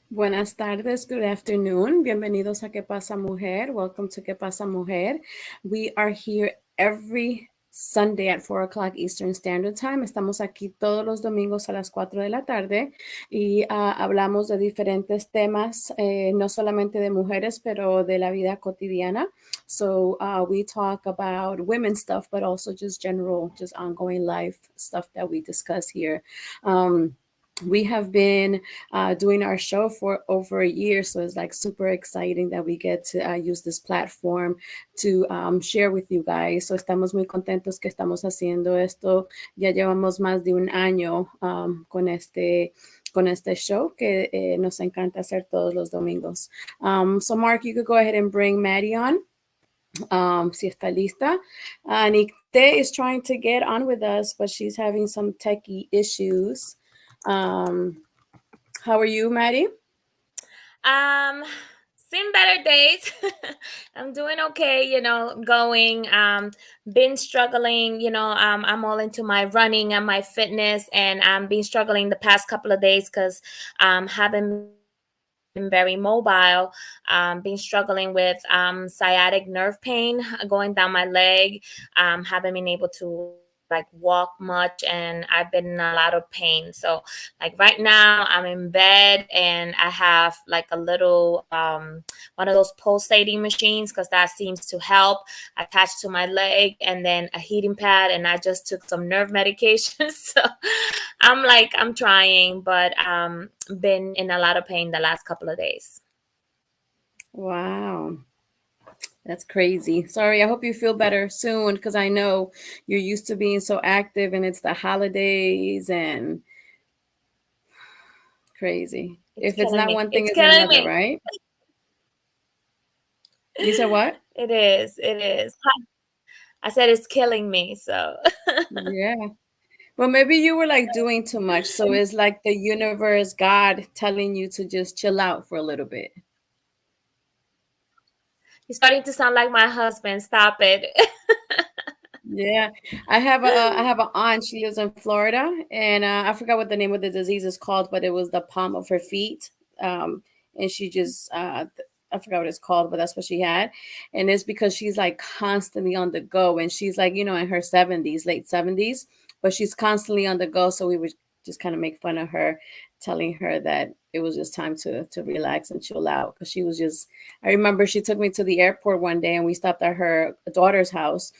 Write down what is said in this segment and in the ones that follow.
Buenas tardes, good afternoon. Bienvenidos a Que Pasa Mujer. Welcome to Que Pasa Mujer. We are here every Sunday at 4 o'clock Eastern Standard Time. Estamos aquí todos los domingos a las 4 de la tarde y hablamos de diferentes temas, no solamente de mujeres, pero de la vida cotidiana. So we talk about women stuff, but also just general, just ongoing life stuff that we discuss here. We have been doing our show for over a year, so it's like super exciting that we get to use this platform to share with you guys. So estamos muy contentos que estamos haciendo esto. Ya llevamos más de un año con este show que nos encanta hacer todos los domingos. So Mark, you could go ahead and bring Maddie on. Si está lista. Nicte is trying to get on with us, but she's having some techie issues. How are you, Maddie? Seen better days. I'm doing okay, going. Been struggling, I'm all into my running and my fitness, and I'm been struggling the past couple of days because haven't been very mobile. Been struggling with sciatic nerve pain going down my leg. Haven't been able to like walk much, and I've been in a lot of pain. So like right now I'm in bed and I have like a little one of those pulsating machines because that seems to help, attached to my leg, and then a heating pad, and I just took some nerve medication. So I'm trying, but been in a lot of pain the last couple of days. Wow. That's crazy. Sorry, I hope you feel better soon because I know you're used to being so active and it's the holidays and crazy. If it's not one thing, it's another, right? You said what? It is. I said it's killing me, so. Yeah. Well, maybe you were like doing too much. So it's like the universe, God telling you to just chill out for a little bit. You're starting to sound like my husband. Stop it. Yeah, I have an aunt. She lives in Florida, and I forgot what the name of the disease is called, but it was the palm of her feet. And she just I forgot what it's called, but that's what she had, and it's because she's like constantly on the go, and she's like in her 70s, late 70s, but she's constantly on the go. So we would just kind of make fun of her, telling her that it was just time to relax and chill out because she was just. I remember she took me to the airport one day, and we stopped at her daughter's house.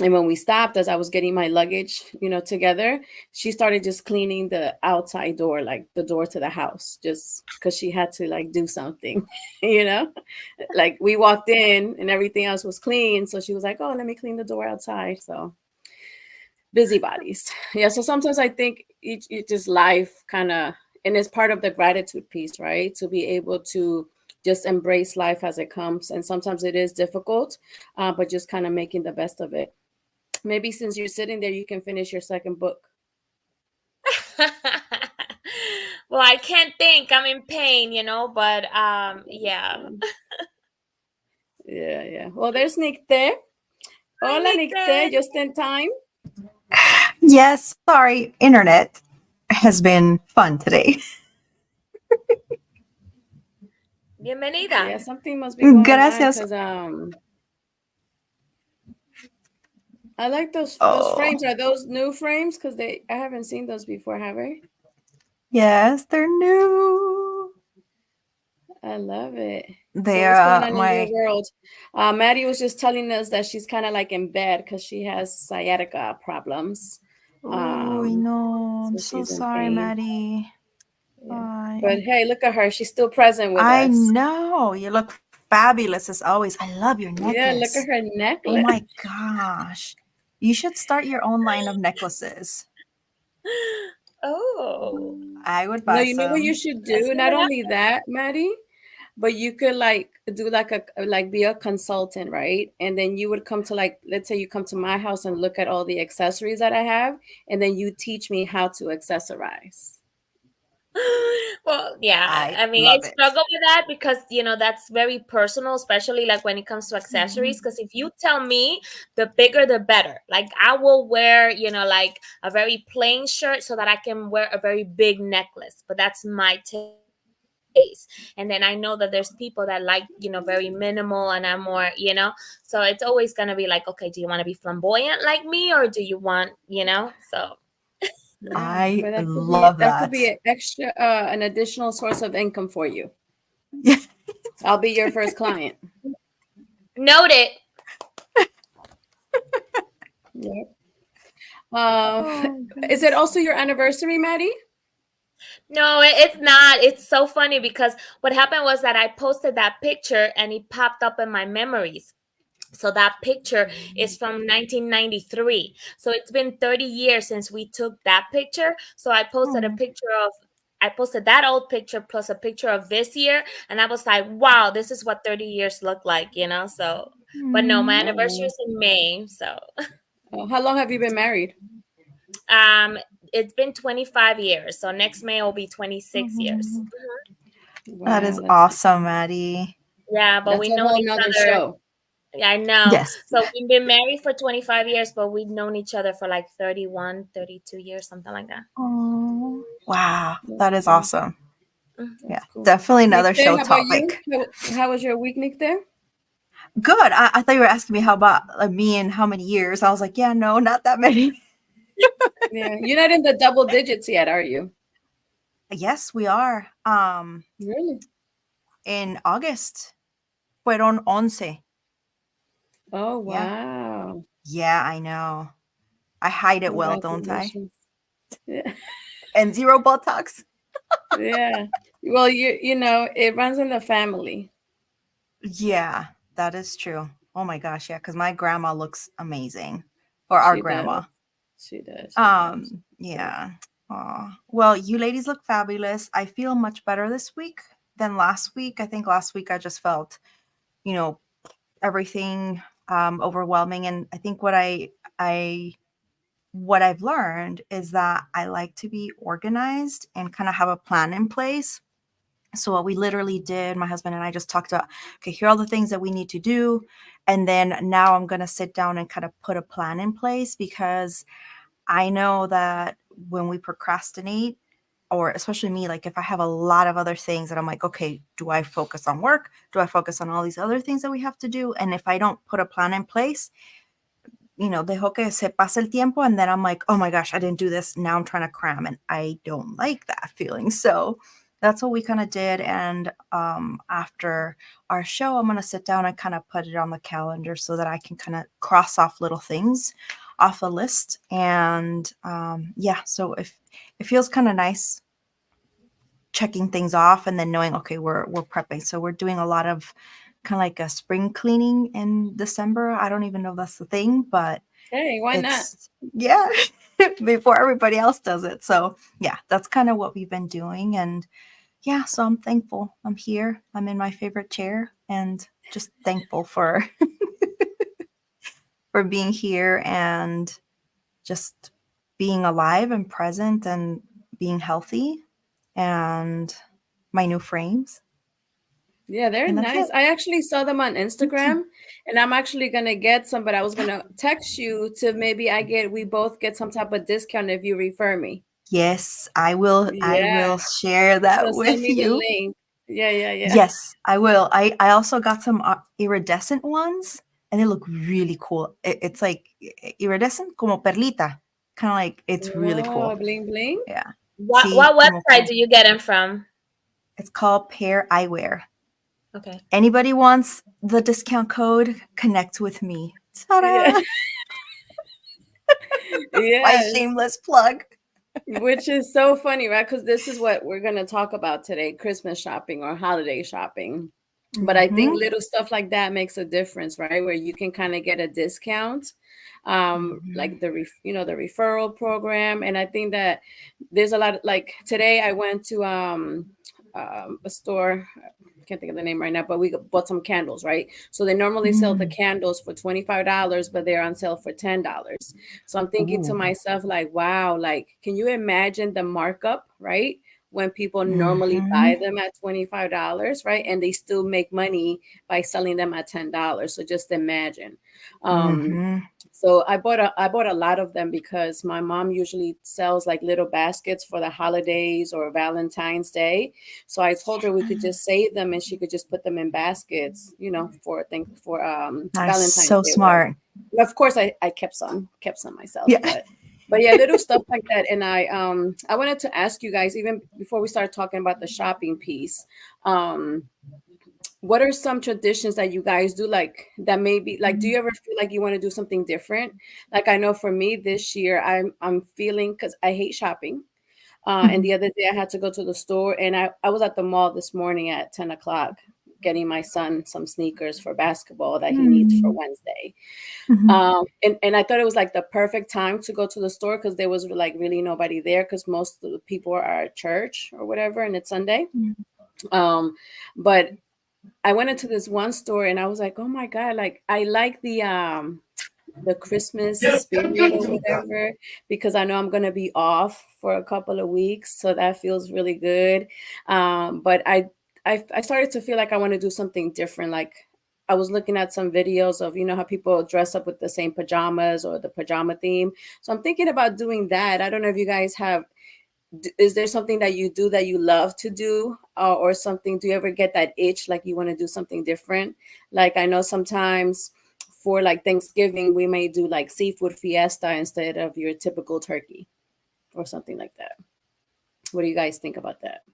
And when we stopped, as I was getting my luggage, together, she started just cleaning the outside door, like the door to the house, just because she had to like do something, you know, like we walked in and everything else was clean. So she was like, oh, let me clean the door outside. So busybodies. Yeah. So sometimes I think it just life kind of, and it's part of the gratitude piece, right? To be able to just embrace life as it comes. And sometimes it is difficult, but just kind of making the best of it. Maybe since you're sitting there, you can finish your second book. Well, I can't think. I'm in pain, but yeah. Yeah. Well, there's Nicte. Hola, Nicte. Just in time. Yes, sorry. Internet has been fun today. Bienvenida. Yeah, something must be going Gracias. on because I like those frames. Are those new frames? Because I haven't seen those before, have I? Yes, they're new. I love it. They so what's going are on in your world? Maddie was just telling us that she's kind of like in bed because she has sciatica problems. Oh, no. I'm so sorry, Maddie. Yeah. But hey, look at her. She's still present with us. I know. You look fabulous as always. I love your necklace. Yeah, look at her necklace. Oh my gosh. You should start your own line of necklaces. Oh. I would buy some. No, you know what you should do? Not only that, Maddie, but you could like do like be a consultant, right? And then you would come to like, let's say you come to my house and look at all the accessories that I have, and then you teach me how to accessorize. Well, yeah, I I mean, I love it. struggle with that because, that's very personal, especially like when it comes to accessories. Because if you tell me the bigger, the better. Like, I will wear, like a very plain shirt so that I can wear a very big necklace, but that's my taste. And then I know that there's people that like, very minimal and I'm more. So it's always going to be like, okay, do you want to be flamboyant like me or do you want. Yeah, I but love that could that. be an extra an additional source of income for you. Yeah. I'll be your first client. Noted. Yeah. Oh Is it goodness. also your anniversary, Maddie? No, it's not. It's so funny because what happened was that I posted that picture and it popped up in my memories. So that picture is from 1993. So it's been 30 years since we took that picture. So Oh. I posted that old picture plus a picture of this year. And I was like, wow, this is what 30 years look like. So, but no, my Mm. anniversary Oh. is in May. So, How long have you been married? um, it's been 25 years. So next May will be 26 years. Mhm. That is Wow, awesome, Maddie. Yeah, but that's we a known whole each nother other. show. Yeah, I know. Yes. So we've been married for 25 years, but we've known each other for like 31, 32 years, something like that. Oh, wow. That's That is cool. awesome. Mhm. Yeah, That's cool. definitely another Nickte, show how about you? topic. How was your week, Nickte? Good. I thought you were asking me how about me and how many years. I was like, yeah, no, not that many. Yeah, you're not in the double digits yet, are you? Yes, we are. Really? In August, fueron 11. Oh, Yeah. wow. Yeah, I know. I hide it well, don't I? Congratulations. Yeah. And zero Botox. Yeah. Well, it runs in the family. Yeah, that is true. Oh my gosh, yeah, because my grandma looks amazing. Or our She does. grandma. She does. She does. Yeah. Aw. Well, you ladies look fabulous. I feel much better this week than last week. I think last week I just felt, you know, everything overwhelming. And I think I what I've learned is that I like to be organized and kind of have a plan in place. So what we literally did, my husband and I just talked about, okay, here are all the things that we need to do. And then now I'm going to sit down and kind of put a plan in place because I know that when we procrastinate, or especially me, like if I have a lot of other things that I'm like, okay, do I focus on work? Do I focus on all these other things that we have to do? And if I don't put a plan in place, dejo que se pase el tiempo. And then I'm like, oh my gosh, I didn't do this. Now I'm trying to cram. And I don't like that feeling. So that's what we kind of did. And after our show, I'm going to sit down and kind of put it on the calendar so that I can kind of cross off little things off the list. And yeah, so if it feels kind of nice checking things off and then knowing, okay, we're prepping. So we're doing a lot of kind of like a spring cleaning in December. I don't even know if that's the thing, but Hey, why not? it's yeah, before everybody else does it. So yeah, that's kind of what we've been doing. And yeah, so I'm thankful. I'm here. I'm in my favorite chair and just thankful for for being here and just being alive and present and being healthy and my new frames. Yeah, they're And that's nice. it. I actually saw them on Thank you. Instagram, and I'm actually gonna get some, but I was gonna text you to maybe we both get some type of discount if you refer me. Yes, I will Yeah. share So that send with me the you. link. Yeah, yeah, yeah. Yes, I will. I also got some iridescent ones and they look really cool. It's like iridescent como perlita. Kind of like it's really Oh, cool. bling bling. Yeah. What See, como website do you get them from? it's called Pair Eyewear. Okay. Anybody wants the discount code, connect with me. Yeah. Ta-da! My Yes. shameless plug. Which is so funny, right? Because this is what we're gonna talk about today: Christmas shopping or holiday shopping. But I think Mhm. little stuff like that makes a difference, right? Where you can kind of get a discount, like Mhm. the referral program. And I think that there's a lot of, like today I went to a store. I can't think of the name right now, but we bought some candles, right? So they normally sell the Mm. candles for $25, but they're on sale for $10. So I'm thinking to Ooh. myself, like, wow, like, can you imagine the markup, right? when people normally Mm-hmm. buy them at $25, right? And they still make money by selling them at $10. So just imagine. Um, Mm-hmm. so I bought a lot of them because my mom usually sells like little baskets for the holidays or Valentine's Day. So I told her we could just save them and she could just put them in baskets, for That is Valentine's so Day or whatever. smart. Of course I kept some myself, Yeah. but yeah, little stuff like that. And I wanted to ask you guys, even before we start talking about the shopping piece, um what are some traditions that you guys do, like that maybe, like, do you ever feel like you want to do something different? Like, I know for me this year, I'm feeling, because I hate shopping. And the other day I had to go to the store, and I was at the mall this morning at 10 o'clock getting my son some sneakers for basketball that he needs for Wednesday. Mhm. And I thought it was like the perfect time to go to the store because there was like really nobody there because most of the people are at church or whatever, and it's Sunday. Um, but I went into this one store and I was like, oh my God, like I like the Christmas spirit or whatever, because I know I'm gonna be off for a couple of weeks. So that feels really good. But I started to feel like I want to do something different. Like I was looking at some videos of, how people dress up with the same pajamas or the pajama theme. So I'm thinking about doing that. I don't know if you guys have, is there something that you do that you love to do, or something? Do you ever get that itch like you want to do something different? Like I know sometimes for like Thanksgiving we may do like seafood fiesta instead of your typical turkey or something like that. What do you guys think about that?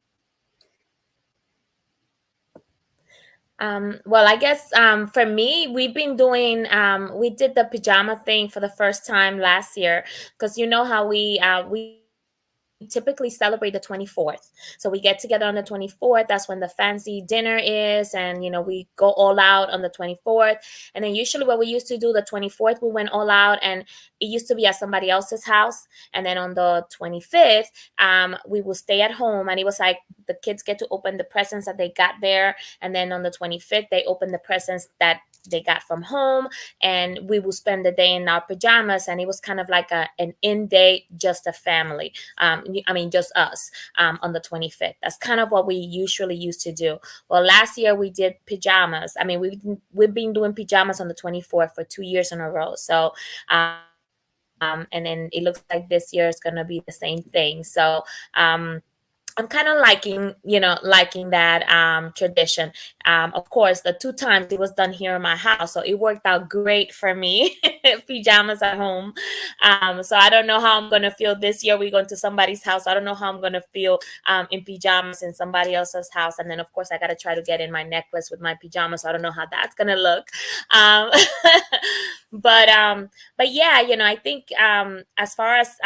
Well, I guess for me, we've been doing we did the pajama thing for the first time last year, because you know how we typically celebrate the 24th. So we get together on the 24th. That's when the fancy dinner is, and we go all out on the 24th. And then usually what we used to do the 24th, we went all out, and it used to be at somebody else's house. And then on the 25th, we will stay at home, and it was like the kids get to open the presents that they got there, and then on the 25th they open the presents that they got from home, and we will spend the day in our pajamas, and it was kind of like an in day, just a family. I mean, just us, on the 25th. That's kind of what we usually used to do. Well, last year we did pajamas. I mean, we've been doing pajamas on the 24th for 2 years in a row. So and then it looks like this year is going to be the same thing. So I'm kind of liking that tradition. Of course, the two times it was done here in my house, so it worked out great for me. Pajamas at home. So I don't know how I'm gonna feel this year. We going to somebody's house. I don't know how I'm gonna feel in pajamas in somebody else's house. And then of course I gotta try to get in my necklace with my pajamas. So I don't know how that's gonna look. Um, but um, but yeah, I think as far as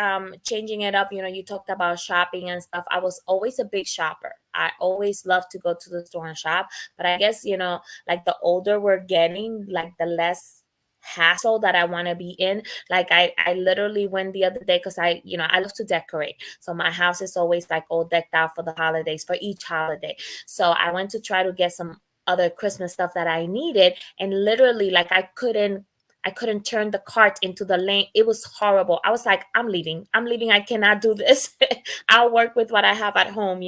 changing it up, you talked about shopping and stuff. I was always a big shopper. I always loved to go to the store and shop. But I guess, like the older we're getting, like the less hassle that I want to be in. Like I literally went the other day because I love to decorate. So my house is always like all decked out for the holidays, for each holiday. So I went to try to get some other Christmas stuff that I needed, and literally like I couldn't turn the cart into the lane. It was horrible. I was like, I'm leaving. I'm leaving. I cannot do this. I'll work with what I have at home.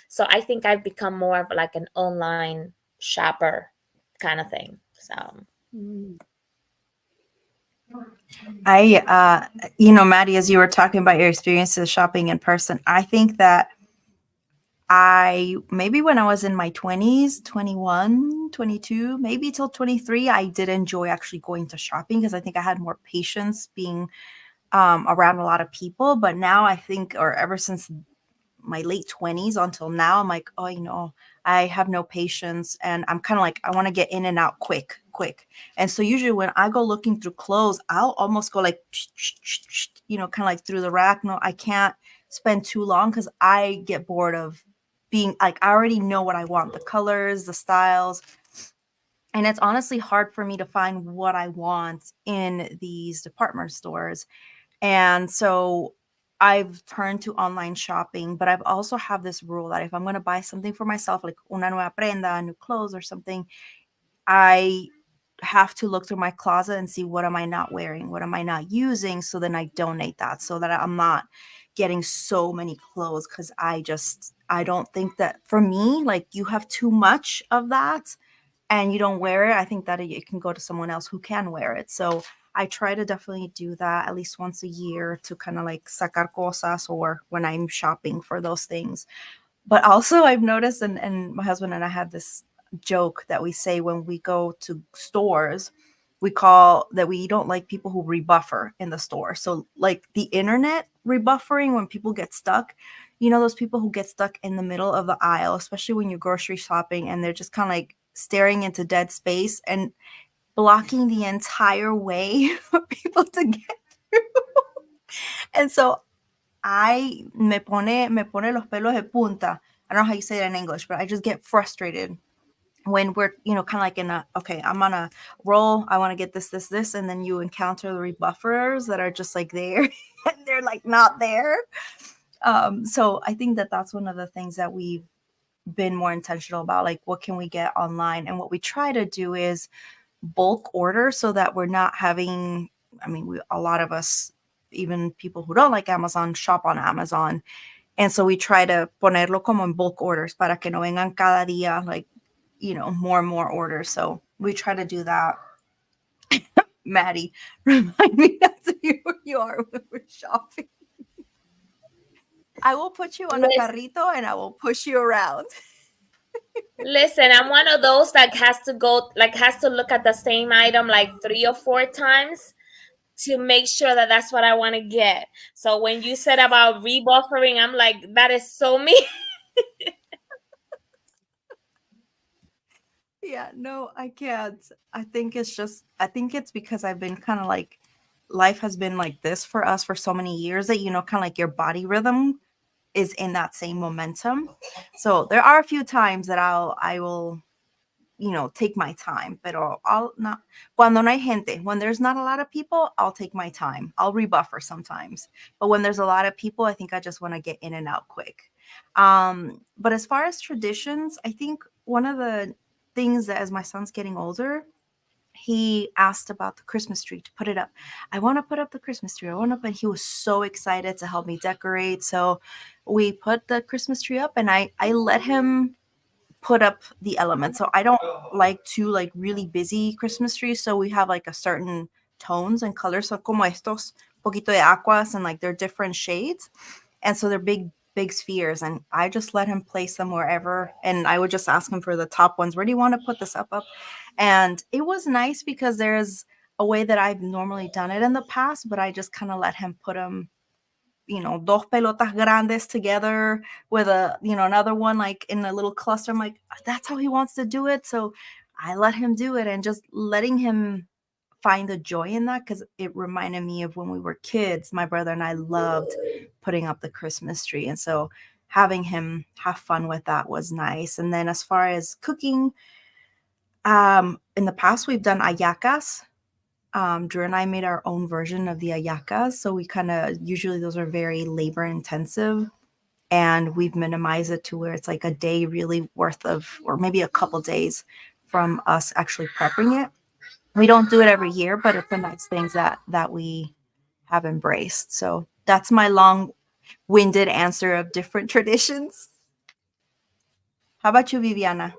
So I think I've become more of like an online shopper kind of thing. So Mm. Maddie, as you were talking about your experiences shopping in person, I think that maybe when I was in my 20s, 21, 22, maybe till 23, I did enjoy actually going to shopping because I think I had more patience being around a lot of people. But now I think, or ever since my late 20s until now, I'm like, oh, I have no patience, and I'm kind of like, I want to get in and out quick. And so usually when I go looking through clothes, I'll almost go like kind of like through the rack. No, I can't spend too long because I get bored of being like, I already know what I want, the colors, the styles. And it's honestly hard for me to find what I want in these department stores. And so I've turned to online shopping, but I've also have this rule that if I'm going to buy something for myself, like una nueva prenda, new clothes or something, I have to look through my closet and see what am I not wearing, what am I not using, so then I donate that, so that I'm not, getting so many clothes because I don't think that for me, like you have too much of that and you don't wear it. I think that it can go to someone else who can wear it. So I try to definitely do that at least once a year to kind of like sacar cosas or when I'm shopping for those things. But also I've noticed, and my husband and I had this joke that we say when we go to stores, we call that we don't like people who rebuffer in the store. So like the internet rebuffering when people get stuck, those people who get stuck in the middle of the aisle, especially when you're grocery shopping and they're just kind of like staring into dead space and blocking the entire way for people to get through. And so me pone los pelos de punta. I don't know how you say it in English, but I just get frustrated when we're, kind of like in a, okay, I'm on a roll. I want to get this, and then you encounter the rebuffers that are just like there and they're like not there. So I think that that's one of the things that we've been more intentional about, like what can we get online? And what we try to do is bulk order so that we're not having, I mean, a lot of us, even people who don't like Amazon, shop on Amazon. And so we try to ponerlo como en bulk orders para que no vengan cada día, like, more and more orders. So we try to do that. Maddie, remind me not to be where you are when we're shopping. I will put you on a carrito and I will push you around. Listen, I'm one of those that has to look at the same item like 3 or 4 times to make sure that that's what I want to get. So when you said about rebuffering, I'm like, that is so me. Yeah, no, I can't. I think it's because I've been kind of like, life has been like this for us for so many years that, kind of like your body rhythm is in that same momentum. So there are a few times that I will, take my time, but I'll not, cuando no hay gente, when there's not a lot of people, I'll take my time. I'll rebuffer sometimes. But when there's a lot of people, I think I just want to get in and out quick. But as far as traditions, I think one of the things that as my son's getting older, he asked about the Christmas tree to put it up. I want to put up the Christmas tree. I want to, but he was so excited to help me decorate. So we put the Christmas tree up and I let him put up the elements. So I don't like to like really busy Christmas trees. So we have like a certain tones and colors. So como estos poquito de aquas and like they're different shades. And so they're big spheres. And I just let him place them wherever. And I would just ask him for the top ones. Where do you want to put this up? And it was nice because there's a way that I've normally done it in the past, but I just kind of let him put them, dos pelotas grandes together with another one like in a little cluster. I'm like, that's how he wants to do it. So I let him do it and just letting him find the joy in that because it reminded me of when we were kids. My brother and I loved putting up the Christmas tree. And so having him have fun with that was nice. And then as far as cooking, in the past, we've done ayacas. Drew and I made our own version of the ayacas. So we usually those are very labor intensive and we've minimized it to where it's like a day really worth of, or maybe a couple days from us actually prepping it. We don't do it every year, but it's a nice thing that we have embraced. So that's my long-winded answer of different traditions. How about you, Viviana?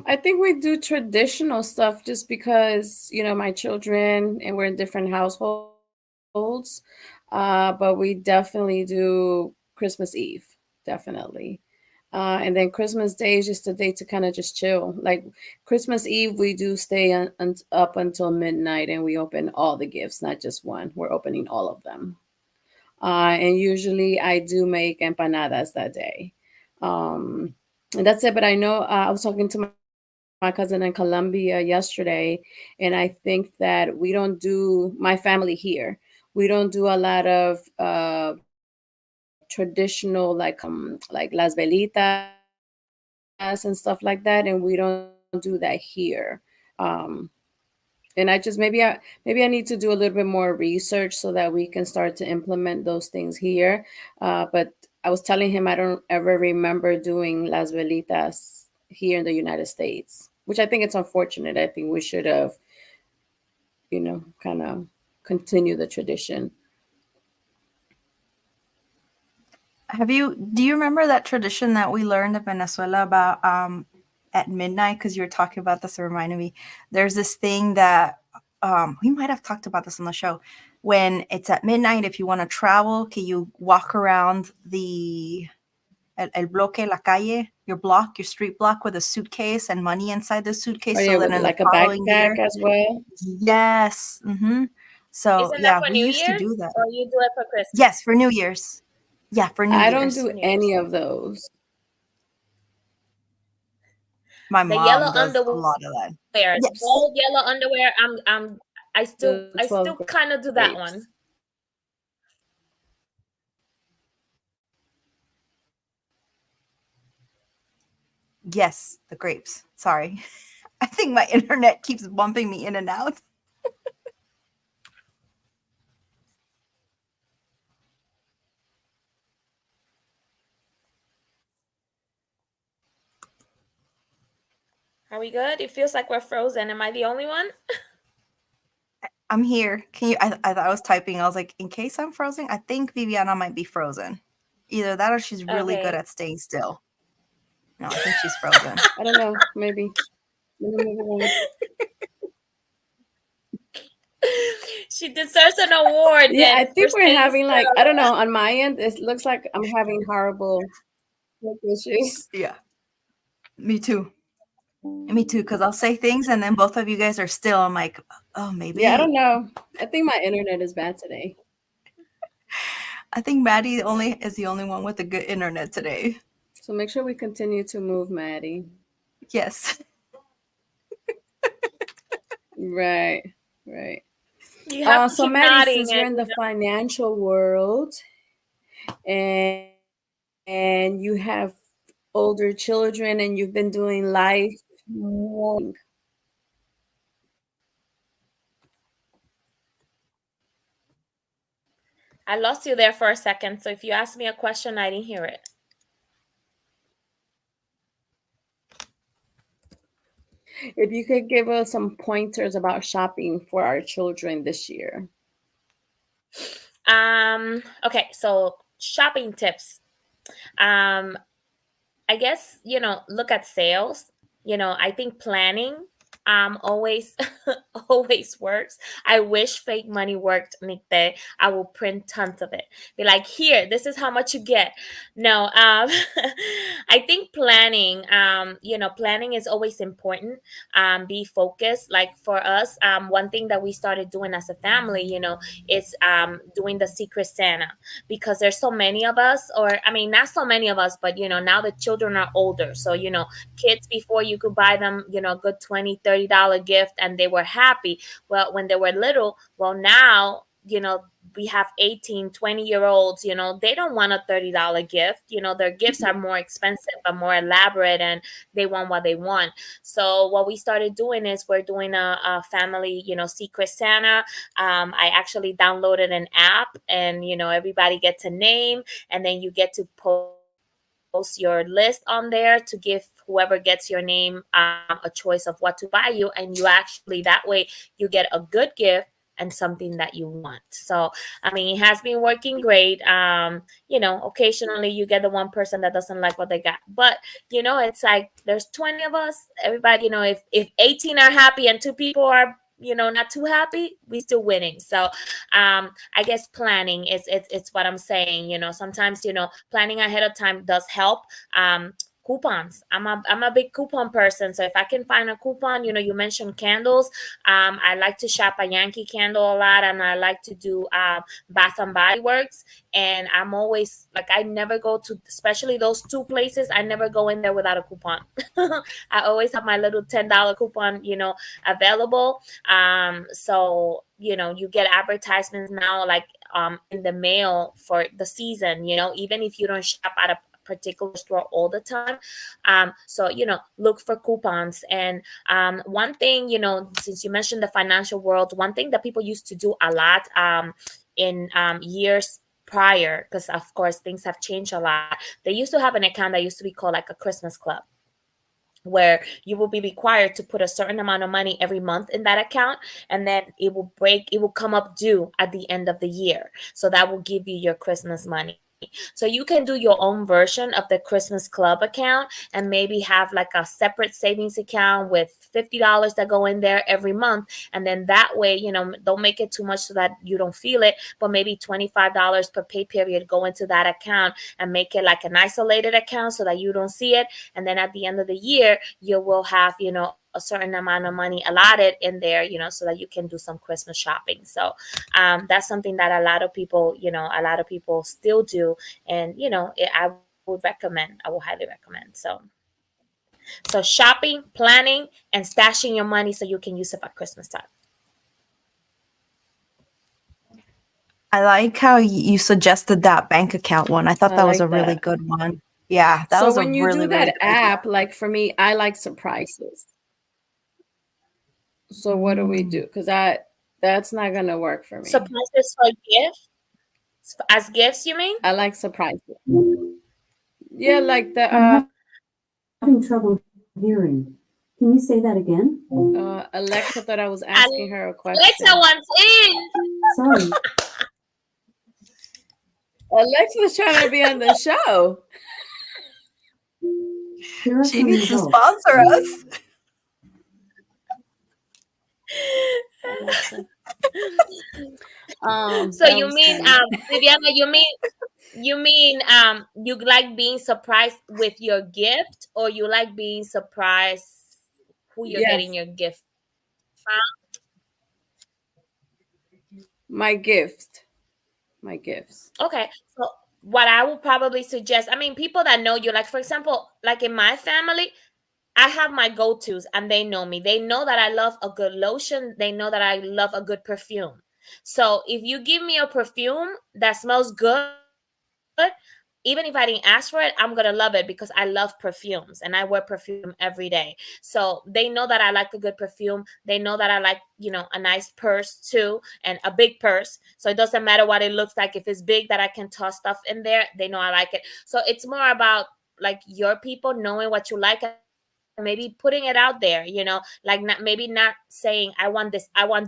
I think we do traditional stuff just because, my children and we're in different households. But we definitely do Christmas Eve, definitely. And then Christmas Day is just a day to kind of just chill. Like Christmas Eve, we do stay up until midnight and we open all the gifts, not just one. We're opening all of them. And usually I do make empanadas that day. Um, and that's it. But I know I was talking to my cousin in Colombia yesterday, and I think that we don't do my family here. We don't do a lot of traditional like las velitas and stuff like that, and we don't do that here. Um, and maybe I need to do a little bit more research so that we can start to implement those things here. But I was telling him I don't ever remember doing las velitas here in the United States, which I think it's unfortunate. I think we should have kind of continue the tradition. Do you remember that tradition that we learned in Venezuela about at midnight? Because you were talking about this, it reminded me. There's this thing that we might have talked about this on the show. When it's at midnight, if you want to travel, can you walk around el bloque, la calle, your block, your street block with a suitcase and money inside the Oh suitcase yeah, so that with in the like a following backpack year, as well. yes. So Isn't that yeah, for we New used to Year's do that. or you do it for Christmas? Yes, for New Year's. Yeah, for New I don't Year's. do For New Year's. any of those. My The yellow mom does a underwear, lot of that. the Yes. bold yellow underwear. The I 12 still kind of do that grapes. one. Yes, the grapes. Sorry. I think my internet keeps bumping me in and out. Are we good? It feels like we're frozen. Am I the only one? I'm here. Can you? I thought I was typing. I was like, in case I'm frozen, I think Viviana might be frozen. Either that or she's really good Okay. at staying still. No, I think she's frozen. I don't know. Maybe. Let me move around. She deserves an award Yeah, then I for think we're staying having like, still. I don't know, on my end, it looks like I'm having horrible network issues. Yeah, me too. Me too. Because I'll say things and then both of you guys are still. I'm like, oh, Yeah, I maybe. don't know. I think my internet is bad today. I think Maddie only is the only one with a good internet today. So make sure we continue to move, Maddie. Yes. Right, right. You have to So keep Maddie, nodding since you're and in the financial world and and you have older children and you've been doing life more. I lost you there for a second. So if you ask me a question, I didn't hear it. If you could give us some pointers about shopping for our children this year. Okay, so shopping tips. Um, I guess, look at sales. I think planning always always works. I wish fake money worked, Nikte. I will print tons of it. Be like, here, this is how much you get. No, I think planning is always important. Be focused. Like for us, one thing that we started doing as a family, is doing the Secret Santa, because there's so many of us, or I mean, not so many of us, but now the children are older. So, kids before you could buy them, a good $20-$30 gift and they were happy. Well, when they were little, well, now, we have 18-20 year olds, they don't want a $30 gift. Their gifts are more expensive and more elaborate, and they want what they want. So what we started doing is we're doing a family, Secret Santa. I actually downloaded an app, and everybody gets a name, and then you get to post your list on there to give whoever gets your name a choice of what to buy you, and you actually, that way you get a good gift and something that you want. So I mean, it has been working great. Occasionally you get the one person that doesn't like what they got, but it's like there's 20 of us. Everybody, if 18 are happy and two people are not too happy, we still winning. So I guess planning is it's what I'm saying. Sometimes planning ahead of time does help. Coupons, I'm a big coupon person, so if I can find a coupon, you mentioned candles. I like to shop a Yankee Candle a lot, and I like to do Bath and Body Works. And I'm always like, I never go to, especially those two places, I never go in there without a coupon. I always have my little $10 coupon available. So you get advertisements now, like in the mail for the season, even if you don't shop at a particular store all the time. So look for coupons. And one thing, since you mentioned the financial world, one thing that people used to do a lot in years prior, because of course things have changed a lot, they used to have an account that used to be called like a Christmas club. where you will be required to put a certain amount of money every month in that account, and then it will come up due at the end of the year, so that will give you your Christmas money. So you can do your own version of the Christmas club account and maybe have like a separate savings account with $50 that go in there every month, and then that way, don't make it too much so that you don't feel it, but maybe $25 per pay period go into that account, and make it like an isolated account so that you don't see it. And then at the end of the year, you will have, a certain amount of money allotted in there, so that you can do some Christmas shopping. So that's something that a lot of people still do. And I would recommend, I will highly recommend. So shopping, planning, and stashing your money so you can use it at Christmas time. I like how you suggested that bank account one. I thought I that was a like really that. good one. Yeah, that So was a when you really, do really that good idea. app, like for me, I like surprises. So what do we do? Because that's not gonna work for me. Surprises for gifts, as gifts, you mean? I like surprises. Yeah, like the Having trouble hearing. Can you say that again? Alexa thought I was asking her a Alexa question. wants in. Sorry. Alexa's trying to be on the show. Here are She some needs to results. sponsor us. Alexa. So That you was mean, funny. Viviana, you mean you like being surprised with your gift, or you like being surprised who you're getting Yes, your gift my gift. My gifts. from? Okay. So what I would probably suggest, I mean, people that know you, like for example, like in my family, I have my go-tos and they know me. They know that I love a good lotion. They know that I love a good perfume. So if you give me a perfume that smells good, even if I didn't ask for it, I'm gonna love it because I love perfumes and I wear perfume every day. So they know that I like a good perfume. They know that I like, a nice purse too, and a big purse. So it doesn't matter what it looks like. If it's big that I can toss stuff in there, they know I like it. So it's more about like your people knowing what you like and maybe putting it out there, like maybe not saying I want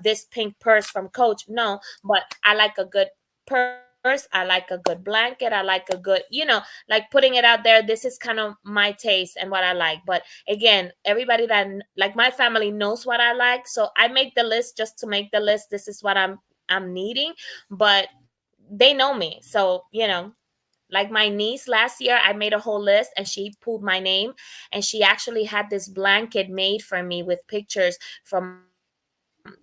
this pink purse from Coach. No, but I like a good purse, I like a good blanket, I like a good, like putting it out there. This is kind of my taste and what I like. But again, everybody like my family knows what I like, so I make the list just to make the list. This is what I'm needing. But they know me, so like my niece last year, I made a whole list and she pulled my name, and she actually had this blanket made for me with pictures from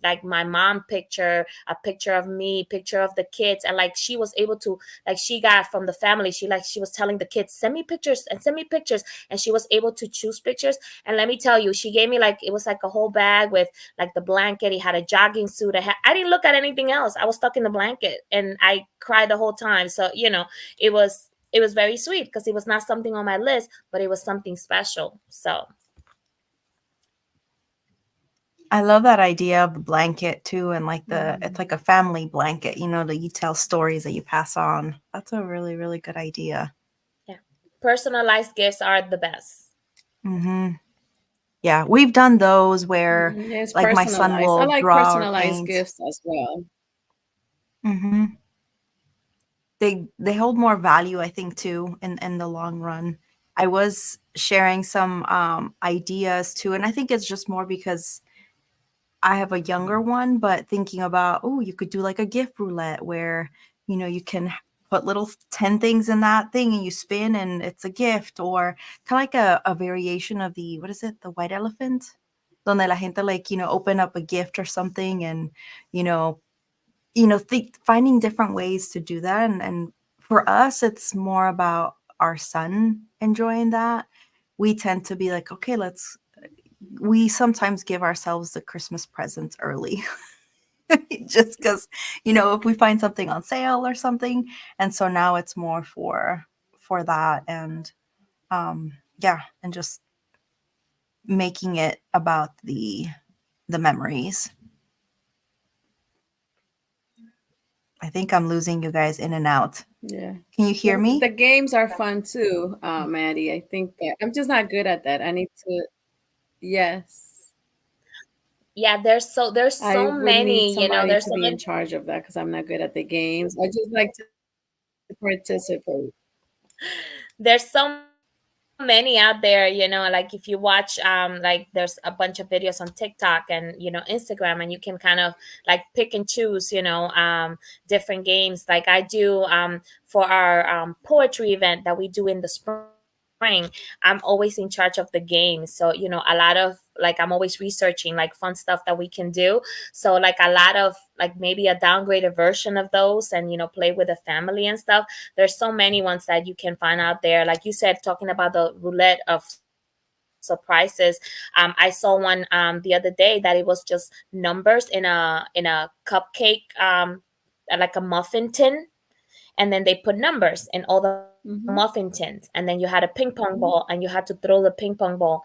like my mom picture, a picture of me, picture of the kids. And like she was able to, like she got from the family, she was telling the kids, send me pictures and send me pictures. And she was able to choose pictures. And let me tell you, she gave me like, it was like a whole bag with like the blanket. He had a jogging suit. I didn't look at anything else. I was stuck in the blanket and I cried the whole time. So, it was very sweet because it was not something on my list, but it was something special. So I love that idea of the blanket too, and like it's like a family blanket, that you tell stories that you pass on. That's a really, really good idea. yeah, personalized gifts are the best. Hmm. Yeah, we've done those where Yeah, it's like my son personalized. I will like draw or personalized paint. gifts as well. Hmm. They hold more value, I think, too, in the long run. I was sharing some ideas too, and I think it's just more because I have a younger one, but thinking about, oh, you could do like a gift roulette where, you can put little 10 things in that thing and you spin and it's a gift, or kind of like a variation of what is it? The white elephant? Donde la gente like, open up a gift or something and, you know, finding different ways to do that. And for us, it's more about our son enjoying that. We tend to be like, okay, we sometimes give ourselves the Christmas presents early just because, if we find something on sale or something. And so now it's more for that. And yeah, and just making it about the memories. I think I'm losing you guys in and out. Yeah. Can you hear The me? games are fun too, Maddie. I think that I'm just not good at that. I need to. Yes. Yeah, there's I so would need many, somebody there's to so be in many. charge of that because I'm not good at the games. I just like to participate. There's so many out there, like if you watch like there's a bunch of videos on TikTok and Instagram, and you can kind of like pick and choose, different games. Like I do for our poetry event that we do in the spring. I'm always in charge of the games. So, a lot of like I'm always researching like fun stuff that we can do. So like a lot of like maybe a downgraded version of those, and play with the family and stuff. There's so many ones that you can find out there. Like you said, talking about the roulette of surprises. I saw one the other day that it was just numbers in a cupcake, like a muffin tin, and then they put numbers in all the muffin Hmm. tins, and then you had a ping pong ball and you had to throw the ping pong ball,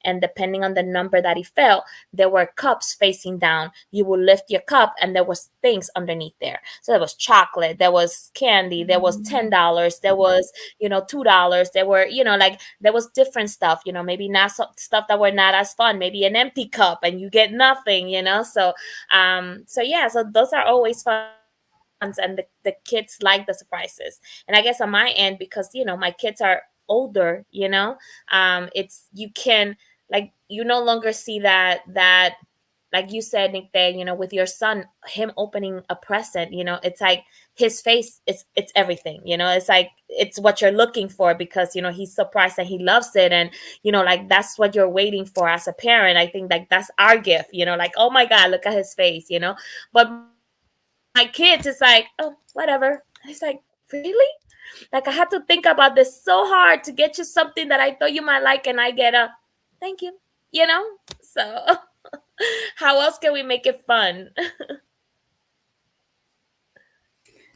and depending on the number that it fell, there were cups facing down. You would lift your cup and there was things underneath there. So there was chocolate, there was candy, there was $10, there was $2, there were like there was different stuff, maybe not stuff that were not as fun, maybe an empty cup and you get nothing. So yeah, so those are always fun, and the kids like the surprises. And I guess on my end, because my kids are older, it's you can, like, you no longer see that like you said, Nick, that with your son, him opening a present, it's like his face, it's everything. It's like it's what you're looking for, because he's surprised and he loves it, and like that's what you're waiting for as a parent. I think like that's our gift, like, oh my god, look at his face. But my kids, it's like, oh, whatever. It's like, really? Like, I had to think about this so hard to get you something that I thought you might like, and I get a thank you. So how else can we make it fun?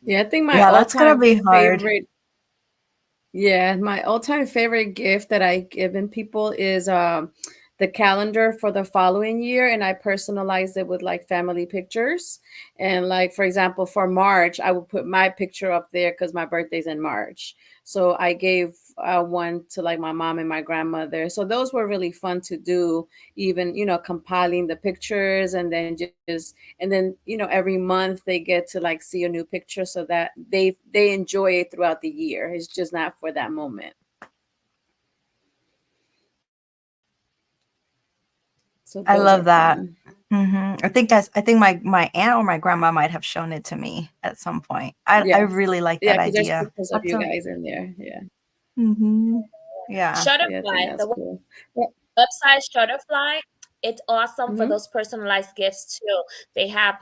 Yeah, I think my Yeah, that's gonna all-time be hard. favorite Yeah, my all-time favorite gift that I given people is the calendar for the following year, and I personalized it with like family pictures. And like for example, for March, I would put my picture up there because my birthday's in March. So I gave one to like my mom and my grandmother. So those were really fun to do, even compiling the pictures, and then every month they get to like see a new picture so that they enjoy it throughout the year. It's just not for that moment. So I those are love that. fun. I think my aunt or my grandma might have shown it to me at some point. I Yes. really like Yeah, that because there's idea. pictures of That's you a guys in there. Yeah. yeah. Yeah, I think Shutterfly, that's the cool. Yeah. website Shutterfly, it's awesome for Hmm. those personalized gifts too.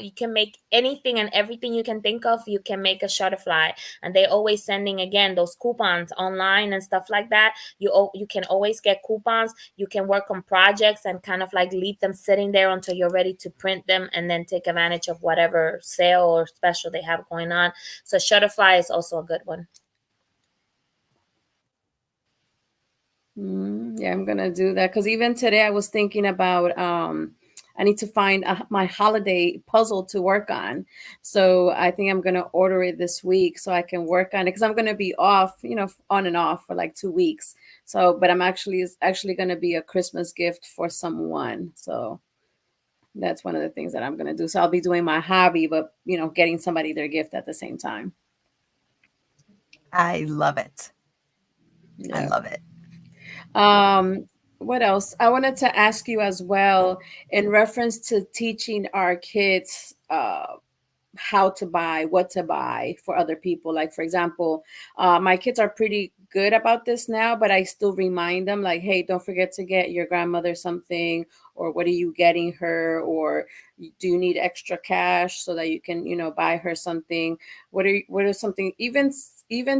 You can make anything and everything you can think of, you can make a Shutterfly. And they always sending again those coupons online and stuff like that. You can always get coupons. You can work on projects and kind of like leave them sitting there until you're ready to print them, and then take advantage of whatever sale or special they have going on. So Shutterfly is also a good one. Yeah, I'm gonna do that because even today I was thinking about I need to find my holiday puzzle to work on. So I think I'm gonna order it this week so I can work on it because I'm gonna be off, on and off for like 2 weeks. So, but it's actually gonna be a Christmas gift for someone. So that's one of the things that I'm gonna do. So I'll be doing my hobby, but getting somebody their gift at the same time. I love it. I Yeah. love it. Um, what else? I wanted to ask you as well in reference to teaching our kids how to buy, what to buy for other people. Like, for example, my kids are pretty good about this now, but I still remind them, like, hey, don't forget to get your grandmother something, or what are you getting her, or do you need extra cash so that you can, buy her something? What are something, even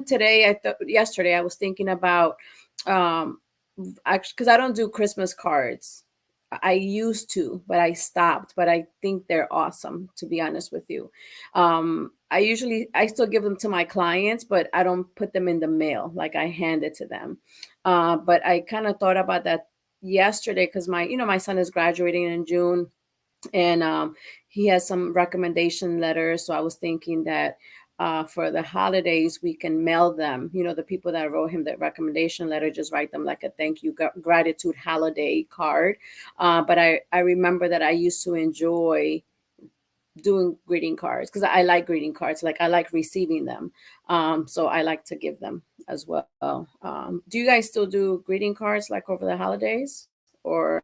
today, yesterday, I was thinking about, um, actually, because I don't do Christmas cards. I used to, but I stopped. But I think they're awesome, to be honest with you. I still give them to my clients, but I don't put them in the mail. Like I hand it to them. But I kind of thought about that yesterday because my son is graduating in June, and he has some recommendation letters. So I was thinking that for the holidays, we can mail them. You know, the people that wrote him the recommendation letter, just write them like a thank you, gratitude holiday card. But I remember that I used to enjoy doing greeting cards because I like greeting cards. Like I like receiving them. So I like to give them as well. Do you guys still do greeting cards like over the holidays, or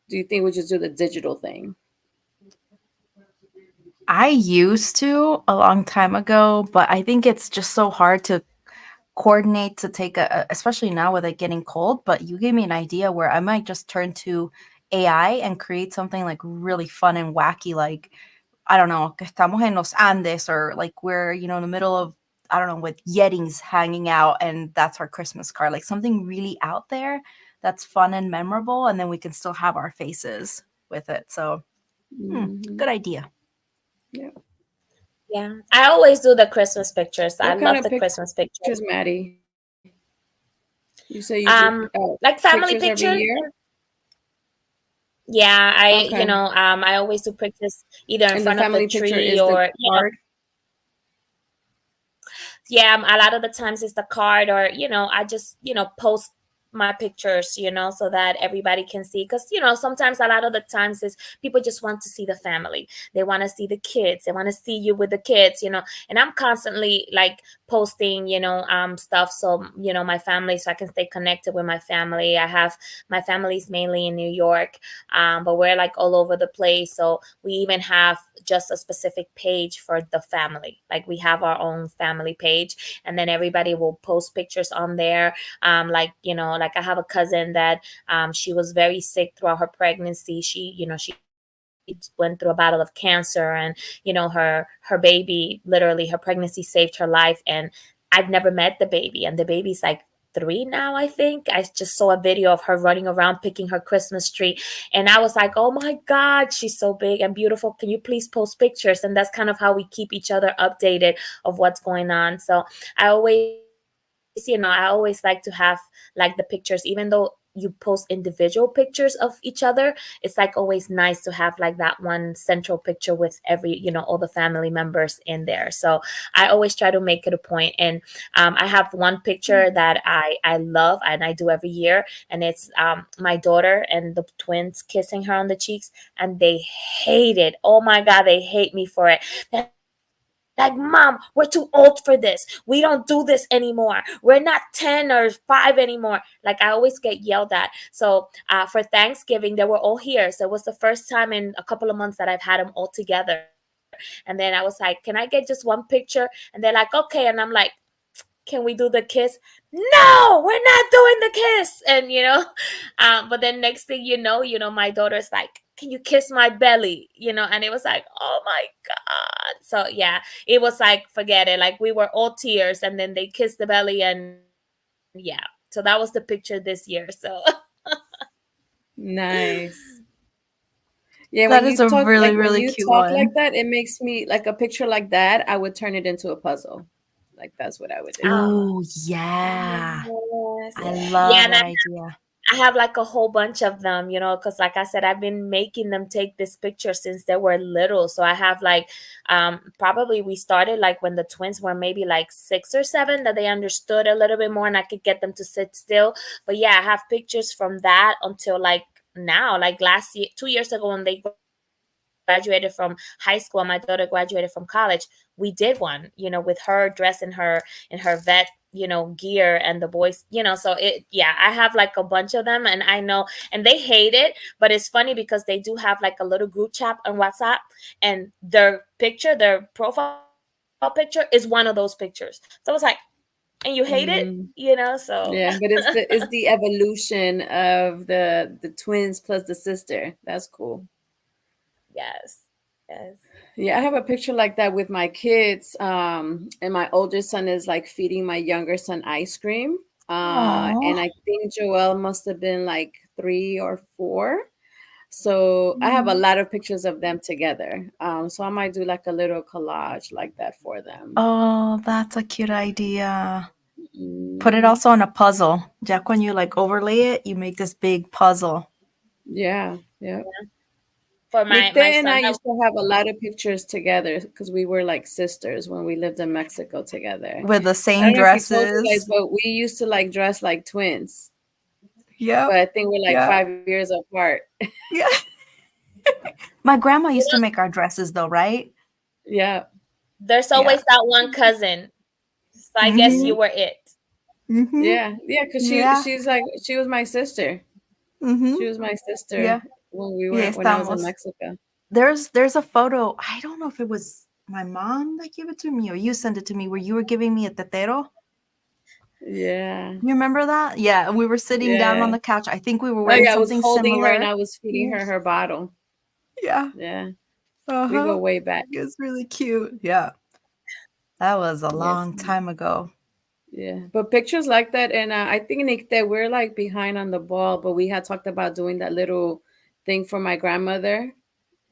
do you think we just do the digital thing? I used to a long time ago, but I think it's just so hard to coordinate to take especially now with it getting cold. But you gave me an idea where I might just turn to AI and create something like really fun and wacky, like I don't know, que estamos en los Andes, or like we're, in the middle of, I don't know, with Yetis hanging out, and that's our Christmas card, like something really out there that's fun and memorable, and then we can still have our faces with it. So, Hmm. good idea. Yeah. Yeah, I always do the Christmas pictures. I What kind love of the Christmas pictures, pictures. Maddie? You say you do Like pictures family every pictures. year? Yeah, Okay. I always do pictures either in And the front of the family picture tree is the or, card? yeah, a lot of the times it's the card, or I just post my pictures, so that everybody can see, because sometimes, a lot of the times, is people just want to see the family. They want to see the kids, they want to see you with the kids, and I'm constantly like posting, stuff, so my family, so I can stay connected with my family. I have my family's mainly in New York, but we're like all over the place, so we even have just a specific page for the family. Like we have our own family page, and then everybody will post pictures on there. Like I have a cousin that she was very sick throughout her pregnancy. She went through a battle of cancer, and her baby, literally her pregnancy saved her life. And I've never met the baby, and the baby's like 3 now, I think. I just saw a video of her running around picking her Christmas tree, and I was like, oh my god, she's so big and beautiful, can you please post pictures? And that's kind of how we keep each other updated of what's going on. So I always like to have like the pictures, even though you post individual pictures of each other, it's like always nice to have like that one central picture with every, all the family members in there. So I always try to make it a point. And I have one picture that I love, and I do every year, and it's my daughter and the twins kissing her on the cheeks, and they hate it. Oh my god, they hate me for it. Like, mom, we're too old for this. We don't do this anymore. We're not 10 or 5 anymore. Like, I always get yelled at. So for Thanksgiving, they were all here. So it was the first time in a couple of months that I've had them all together. And then I was like, can I get just one picture? And they're like, okay. And I'm like, can we do the kiss? No, we're not doing the kiss. And but then next thing my daughter's like, can you kiss my belly? And it was like, oh my god. So yeah, it was like, forget it, like we were all tears, and then they kissed the belly, and yeah, so that was the picture this year. So Nice. Yeah, That is a really, when really you cute talk like one. that, it makes me like a picture like that, I would turn it into a puzzle. Like that's what I would do. oh Ooh, yeah. yes, I Yeah. yeah. love And that idea. I have like a whole bunch of them, because like I said, I've been making them take this picture since they were little. So I have like, probably we started like when the twins were maybe like 6 or 7, that they understood a little bit more and I could get them to sit still. But yeah, I have pictures from that until like now, like last year, 2 years ago, when they graduated from high school, my daughter graduated from college, we did one, with her dressed in her vet, gear, and the boys, so it, yeah, I have like a bunch of them, and I know, and they hate it, but it's funny because they do have like a little group chat on WhatsApp, and their profile picture is one of those pictures. So it's like, and you hate it, Mm, so yeah, but it's the evolution of the twins plus the sister. That's cool. yes, yes. Yeah, I have a picture like that with my kids. And my older son is like feeding my younger son ice cream. And Oh. I think Joel must have been like 3 or 4. So I have a lot of pictures of them together. So I might do like a little collage like that for them. Oh, that's a cute idea. Put it Hmm. also on a puzzle. Jack, when you like overlay it, you make this big puzzle. Yeah, yeah. for Nikte my and son. I That, used to have a lot of pictures together because we were like sisters when we lived in Mexico together. With the I same don't know if he told you guys, dresses. but we used to like dress like twins. Yep. But I think we're like Yeah. 5 years apart. Yeah. My grandma used to make our dresses though, right? Yeah. there's Yeah. always that one cousin. So I guess Mhm. you were it. Mhm. Yeah. Yeah. Because Yeah. she's like, she was my sister. She Mhm. was my sister Yeah. Yeah, when I was in estamos. Mexico. There's a photo. I don't know if it was my mom that gave it to me or you sent it to me where you were giving me a tetero. Yeah. You remember that? Yeah, and we were sitting down on Yeah. the couch. I think we were Oh wearing yeah, I was something holding her and similar. I was feeding Yeah. her her bottle. Yeah. Yeah. We go Uh-huh. way back. It's really cute. Yeah. That was a Yes. long time ago. Yeah. But pictures like that, and I think Nick that we're like behind on the ball, but we had talked about doing that little thing for my grandmother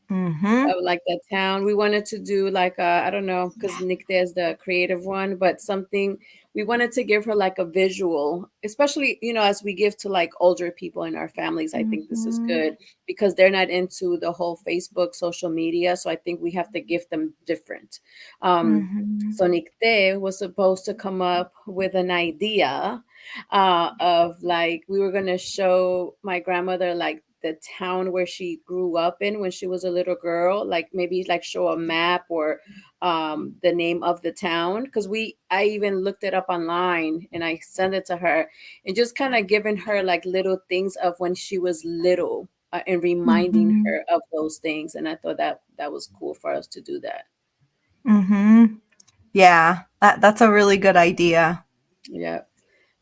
Mhm. of like the town. We wanted to do like I don't know because Nick there's the creative one, but something we wanted to give her like a visual, especially as we give to like older people in our families. I think this is Mhm. good because they're not into the whole Facebook social media, so I think we have to give them different. Um, Mhm. so Nick was supposed to come up with an idea of like we were gonna show my grandmother like the town where she grew up in when she was a little girl, like maybe like show a map or the name of the town because I even looked it up online and I sent it to her and just kind of giving her like little things of when she was little and reminding Mhm. her of those things, and I thought that was cool for us to do that. Mhm. Yeah, that's a really good idea. Yeah.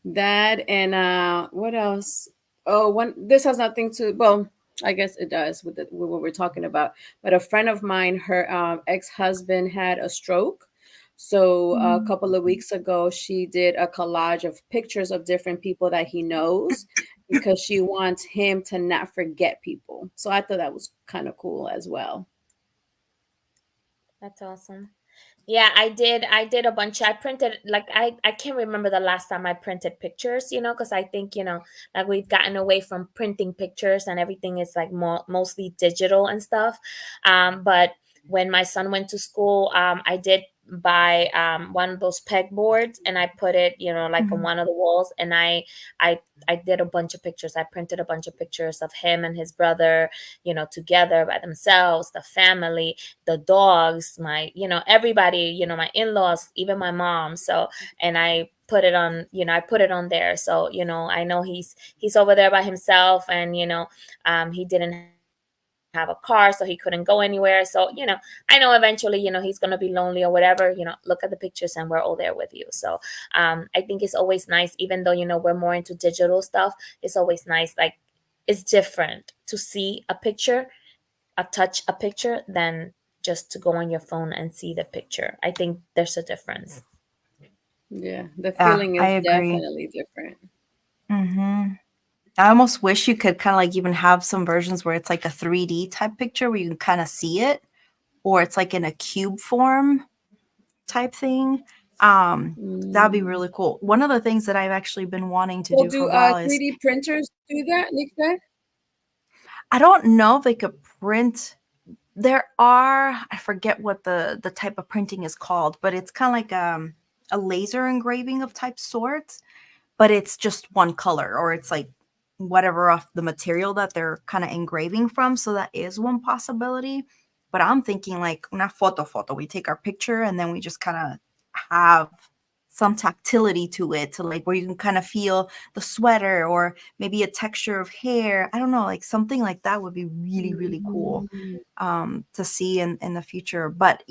That and what else? Oh, one this has nothing to well, I guess it does with what we're talking about. But a friend of mine, her ex-husband had a stroke. So a Mm. couple of weeks ago, she did a collage of pictures of different people that he knows because she wants him to not forget people. So I thought that was kind of cool as well. That's awesome. Yeah, I did a bunch. I printed like I can't remember the last time I printed pictures, because I think, like we've gotten away from printing pictures and everything is like mostly digital and stuff. But when my son went to school, I did buy one of those pegboards and I put it, like on Mhm. one of the walls, and I I did a bunch of pictures. I printed a bunch of pictures of him and his brother, together by themselves, the family, the dogs, everybody, my in-laws, even my mom. So, and I put it on there. So, I know he's over there by himself, and he didn't have a car, so he couldn't go anywhere. So, I know eventually, he's gonna be lonely or whatever. Look at the pictures, and we're all there with you. So, I think it's always nice, even though we're more into digital stuff. It's always nice, like it's different to see a picture, touch a picture, than just to go on your phone and see the picture. I think there's a difference. Yeah, the Yeah, feeling I is agree. definitely different. Mhm. I almost wish you could kind of like even have some versions where it's like a 3D type picture where you can kind of see it, or it's like in a cube form type thing. That'd be Mm. really cool. One of the things that I've actually been wanting to So do for do a while is 3D printers do that, Nick? I don't know if they could print. There are, I forget what the type of printing is called, but it's kind of like a laser engraving of type sorts, but it's just one color or it's like whatever off the material that they're kind of engraving from. So that is one possibility. But I'm thinking like una photo. We take our picture and then we just kind of have some tactility to it, to like where you can kind of feel the sweater or maybe a texture of hair. I don't know, like something like that would be really, really cool Mhm. to see in the future. But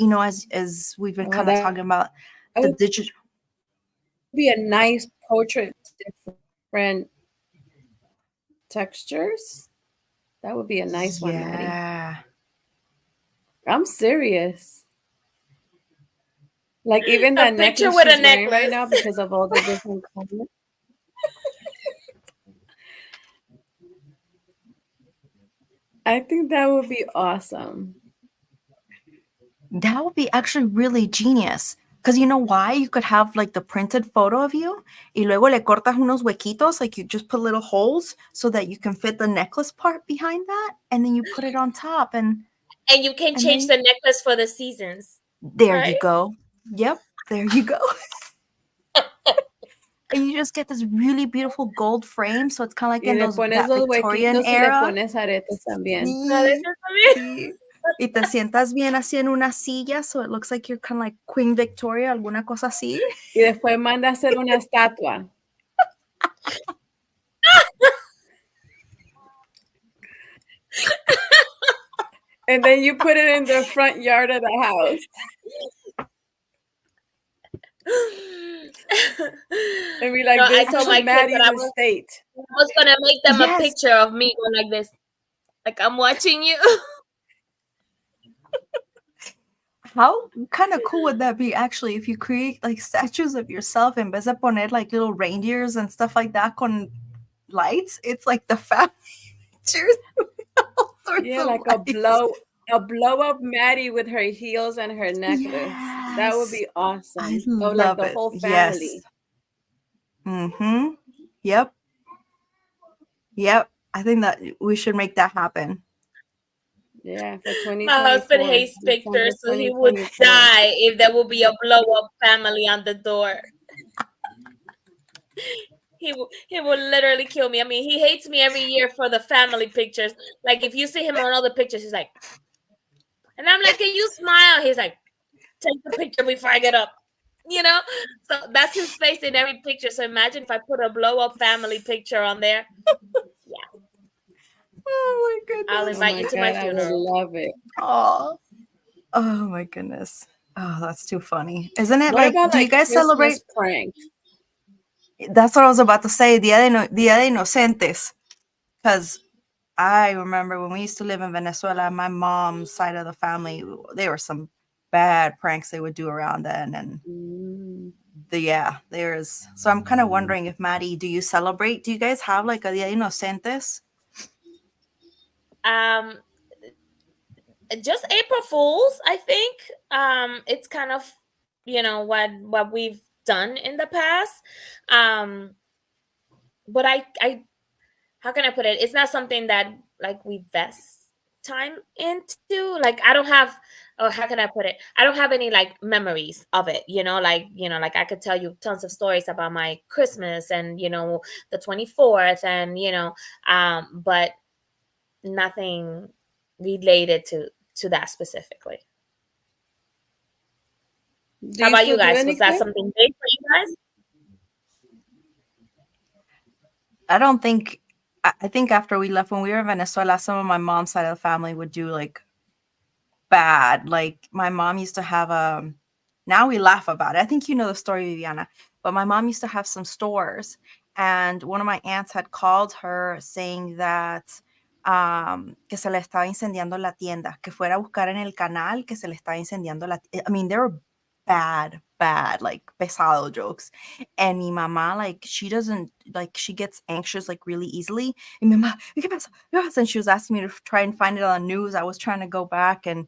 as we've been Oh, kind of talking about that the would digital. be a nice portrait, different textures. That would be a nice one, Maddie. Yeah. I'm serious. Like even A that picture necklace with a she's wearing right necklace. now because of all the different colors. I think that would be awesome. That would be actually really genius. Because you know why? You could have like the printed photo of you y luego le cortas unos huequitos, like you just put little holes so that you can fit the necklace part behind that, and then you put it on top, And you can and change then the necklace for the seasons, there you right? go. Yep, there you go. And you just get this really beautiful gold frame, so it's kind of like Y in le those pones that los Victorian huequitos y le era. pones aretes también. No, this Sí, is for me. sí. Y te sientas bien así en una silla, so it looks like you're kind of like Queen Victoria, alguna cosa así. Y después manda a hacer una estatua. And then you put it in the front yard of the house. And be like, No, I this told is my kids Maddie's that estate. I was gonna make them a Yes. picture of me going like this, like I'm watching you. How kind of cool would that be actually if you create like statues of yourself en vez de poner like little reindeers and stuff like that con lights? It's like the family pictures. All sorts Yeah, of like lights. a blow up Maddie with her heels and her necklace. That would Yes. be I awesome. Or like love the it. whole Yes. family. Mm-hmm. Yep. Yep. I think that we should make that happen. Yeah, for My husband 2024. hates December pictures, so he would 2024. die if there would be a blow up family on the door. He will literally kill me. I mean, he hates me every year for the family pictures. Like if you see him on all the pictures, he's like, and I'm like, can you smile? He's like, take the picture before I get up. You know, so that's his face in every picture. So imagine if I put a blow up family picture on there. Yeah, Oh my I'll goodness. Oh invite my you to my God, I would funeral. love it. Oh. Oh my goodness. Oh, that's too funny. Isn't it What like, about do you like guys celebrate? Christmas prank? That's what I was about to say, Dia de Inocentes. Because I remember when we used to live in Venezuela, my mom's side of the family, there were some bad pranks they would do around then. And Mm. yeah, there's, so I'm kind of wondering if Maddie, do you celebrate? Do you guys have like a Dia de Inocentes? Um, just April Fools, I think. It's kind of, you know, what we've done in the past. But I how can I put it? It's not something that like we invest time into. Like I don't have, or how can I put it? I don't have any like memories of it. Like I could tell you tons of stories about my Christmas and the 24th and but nothing related to that specifically. Do How you about you still do guys? Was that anything? something big for you guys? I don't think, I think after we left, when we were in Venezuela, some of my mom's side of the family would do like bad. Like my mom used to have now we laugh about it. I think you know the story, Viviana, but my mom used to have some stores, and one of my aunts had called her saying that que se le estaba incendiando la tienda, que fuera a buscar en el canal que se le estaba incendiando I mean, they were bad, like pesado jokes. And mi mamá, like, she doesn't, like, she gets anxious, like, really easily. And mi mamá, ¿qué pasa? ¿Qué pasa? And she was asking me to try and find it on the news. I was trying to go back, and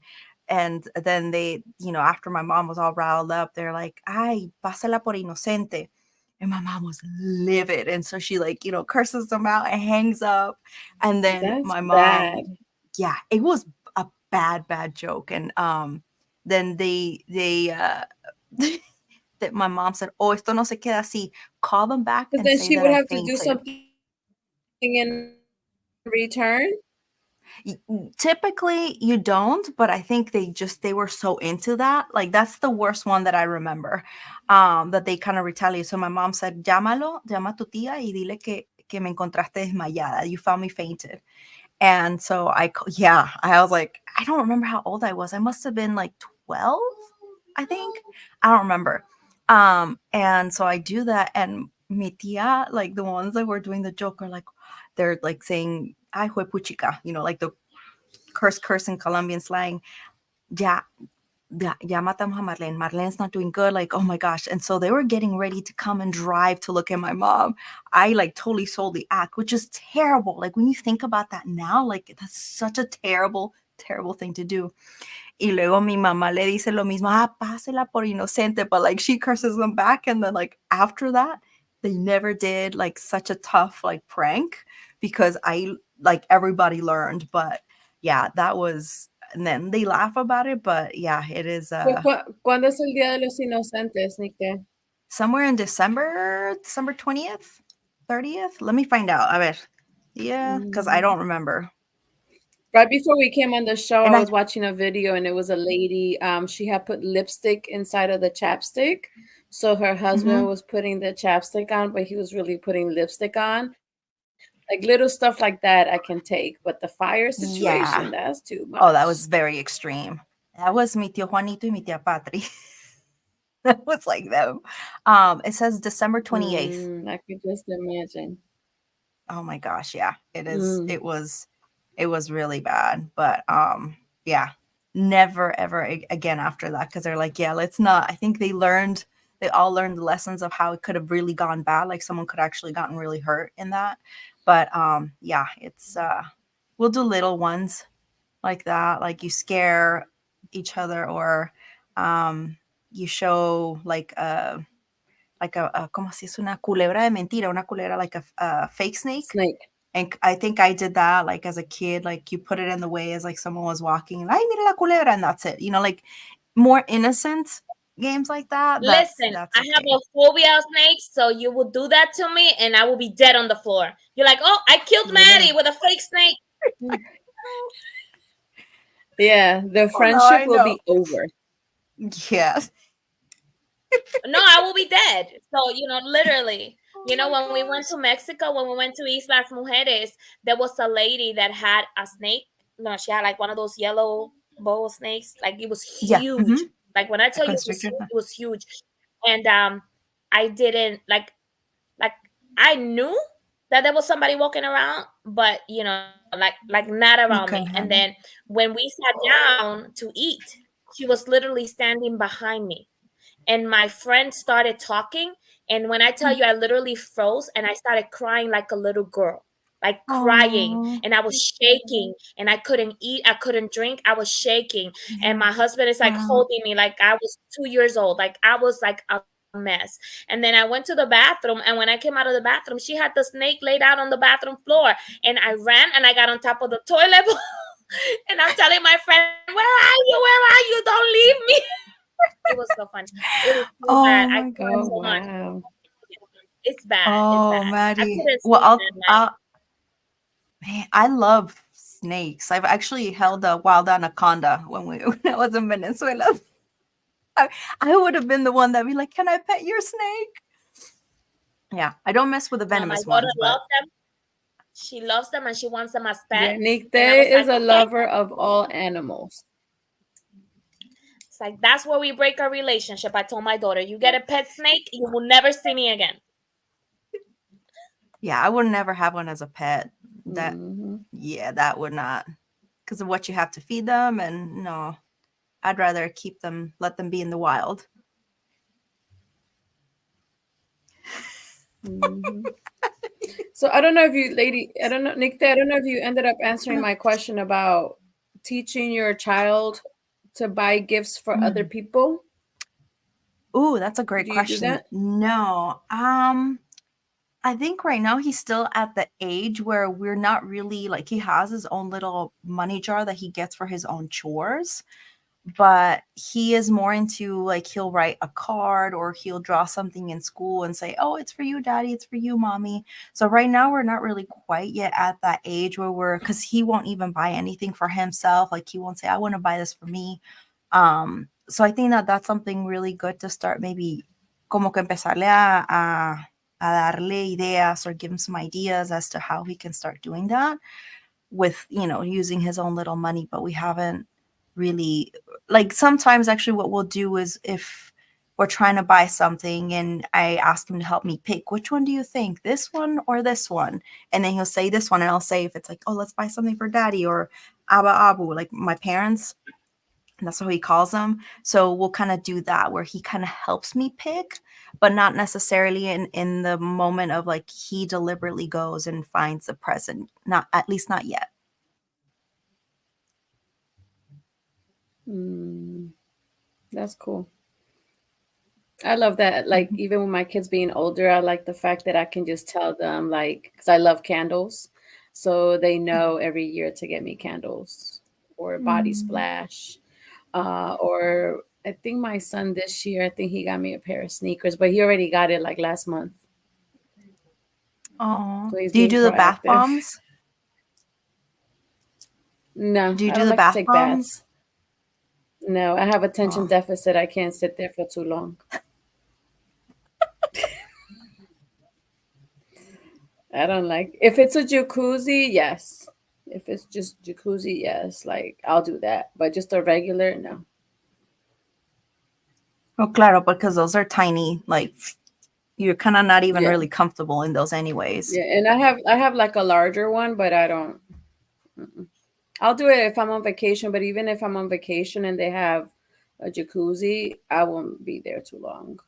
then they, after my mom was all riled up, they're like, ay, pásala por inocente. And my mom was livid. And so she, like, curses them out and hangs up. And then That's my bad. mom, yeah, it was a bad joke. And then they that my mom said, oh, esto no se queda así. Call them back But and then say she that would I have to do fainted. something in return. Typically you don't, but I think they were so into that. Like that's the worst one that I remember, that they kind of retaliate. So my mom said, llama a tu tía y dile que me encontraste desmayada. You found me fainted. And so I was like, I don't remember how old I was. I must have been like 12, I think. I don't remember. And so I do that, and mi tía, like the ones that were doing the joke are like, they're like saying, ay, huepuchica, like the curse in Colombian slang. Ya, ya matamos a Marlene. Marlene's not doing good. Like, oh my gosh. And so they were getting ready to come and drive to look at my mom. I like totally sold the act, which is terrible. Like when you think about that now, like that's such a terrible thing to do. Y luego mi mamá le dice lo mismo, pásela por inocente, but like she curses them back. And then like after that, they never did like such a tough like prank because like everybody learned. But yeah, that was, and then they laugh about it, but yeah, it is ¿Cuándo es el Día de los Inocentes, Nicte? somewhere in December 20th, 30th. Let me find out. A ver. Yeah, because I don't remember. Right before we came on the show, And I was watching a video and it was a lady. She had put lipstick inside of the chapstick. So her husband was putting the chapstick on, but he was really putting lipstick on. Like little stuff like that I can take. But the fire situation, that's too much. Oh, that was very extreme. That was mi tío Juanito y mi tía Patri. That was like them. It says December 28th. I could just imagine. Oh my gosh, yeah. It is. It was really bad. But yeah, never ever again after that, because they're like, yeah, let's not. I think they all learned the lessons of how it could have really gone bad. Like someone could actually gotten really hurt in that. But yeah, it's we'll do little ones like that. Like you scare each other, or you show like a como si es una culebra de mentira, una culebra like a fake snake. And I think I did that like as a kid, like you put it in the way as like someone was walking and ay, mira la culebra, and that's it. You know, like more innocent games like that. Listen, that's I have a phobia of snakes, so you will do that to me and I will be dead on the floor. You're like, oh, I killed Maddie with a fake snake. Yeah, the friendship will be over. Yes. No, I will be dead. So, literally, when we went to Mexico, when we went to Islas Mujeres, there was a lady that had a snake. No, she had like one of those yellow boa snakes. Like it was huge. Like when I tell you it was huge. And I didn't like I knew that there was somebody walking around, but like not around me. And then when we sat down to eat, she was literally standing behind me. And my friend started talking. And when I tell you, I literally froze and I started crying like a little girl, like crying. And I was shaking and I couldn't eat. I couldn't drink. I was shaking. And my husband is like holding me like I was 2 years old. Like I was like a mess. And then I went to the bathroom. And when I came out of the bathroom, she had the snake laid out on the bathroom floor. And I ran and I got on top of the toilet. And I'm telling my friend, where are you? Where are you? Don't leave me. It was so fun. It was so bad. I cried so much. It's bad. Oh, it's bad. Maddie. Well, man, I love snakes. I've actually held a wild anaconda when I was in Venezuela. I would have been the one that'd be like, "Can I pet your snake?" Yeah, I don't mess with the venomous ones. Loves them. She loves them and she wants them as pets. Yeah, Nicte is a lover of all animals. It's like, that's where we break our relationship. I told my daughter, you get a pet snake, you will never see me again. Yeah, I would never have one as a pet. Yeah, that would not, because of what you have to feed them. And no, I'd rather let them be in the wild. So I don't know if you, Nicte, I don't know if you ended up answering my question about teaching your child to buy gifts for other people. Ooh, that's a great question. No. I think right now he's still at the age where we're not really like, he has his own little money jar that he gets for his own chores, but he is more into like, he'll write a card or he'll draw something in school and say, oh, it's for you, daddy, it's for you, mommy. So right now we're not really quite yet at that age where because he won't even buy anything for himself. Like he won't say, I want to buy this for me. So I think that's something really good to start, maybe como que empezarle a darle ideas or give him some ideas as to how he can start doing that with, using his own little money. But we haven't really, like, sometimes actually what we'll do is if we're trying to buy something and I ask him to help me pick, which one do you think, this one or this one? And then he'll say this one, and I'll say if it's like, oh, let's buy something for daddy or Abba Abu, like my parents. That's how he calls them. So we'll kind of do that where he kind of helps me pick, but not necessarily in the moment of like he deliberately goes and finds the present. Not, at least not yet. Mm, that's cool. I love that. Like, Mhm. even with my kids being older, I like the fact that I can just tell them, like, because I love candles. So they know every year to get me candles or body Mm. splash. Or I think my son this year, I think he got me a pair of sneakers, but he already got it like last month. Oh, So he's do you being do the bath proactive. bombs? No, Do you I do don't the like to bath take bombs? baths. No, I have attention Oh, deficit. I can't sit there for too long. I don't like if it's a jacuzzi, yes. If it's just jacuzzi, yes. Like I'll do that. But just a regular, no. oh, claro, because those are tiny. Like you're kind of not even Yeah. really comfortable in those, anyways. Yeah. And I have like a larger one, but I don't. Mm-mm. I'll do it if I'm on vacation, but even if I'm on vacation and they have a jacuzzi, I won't be there too long.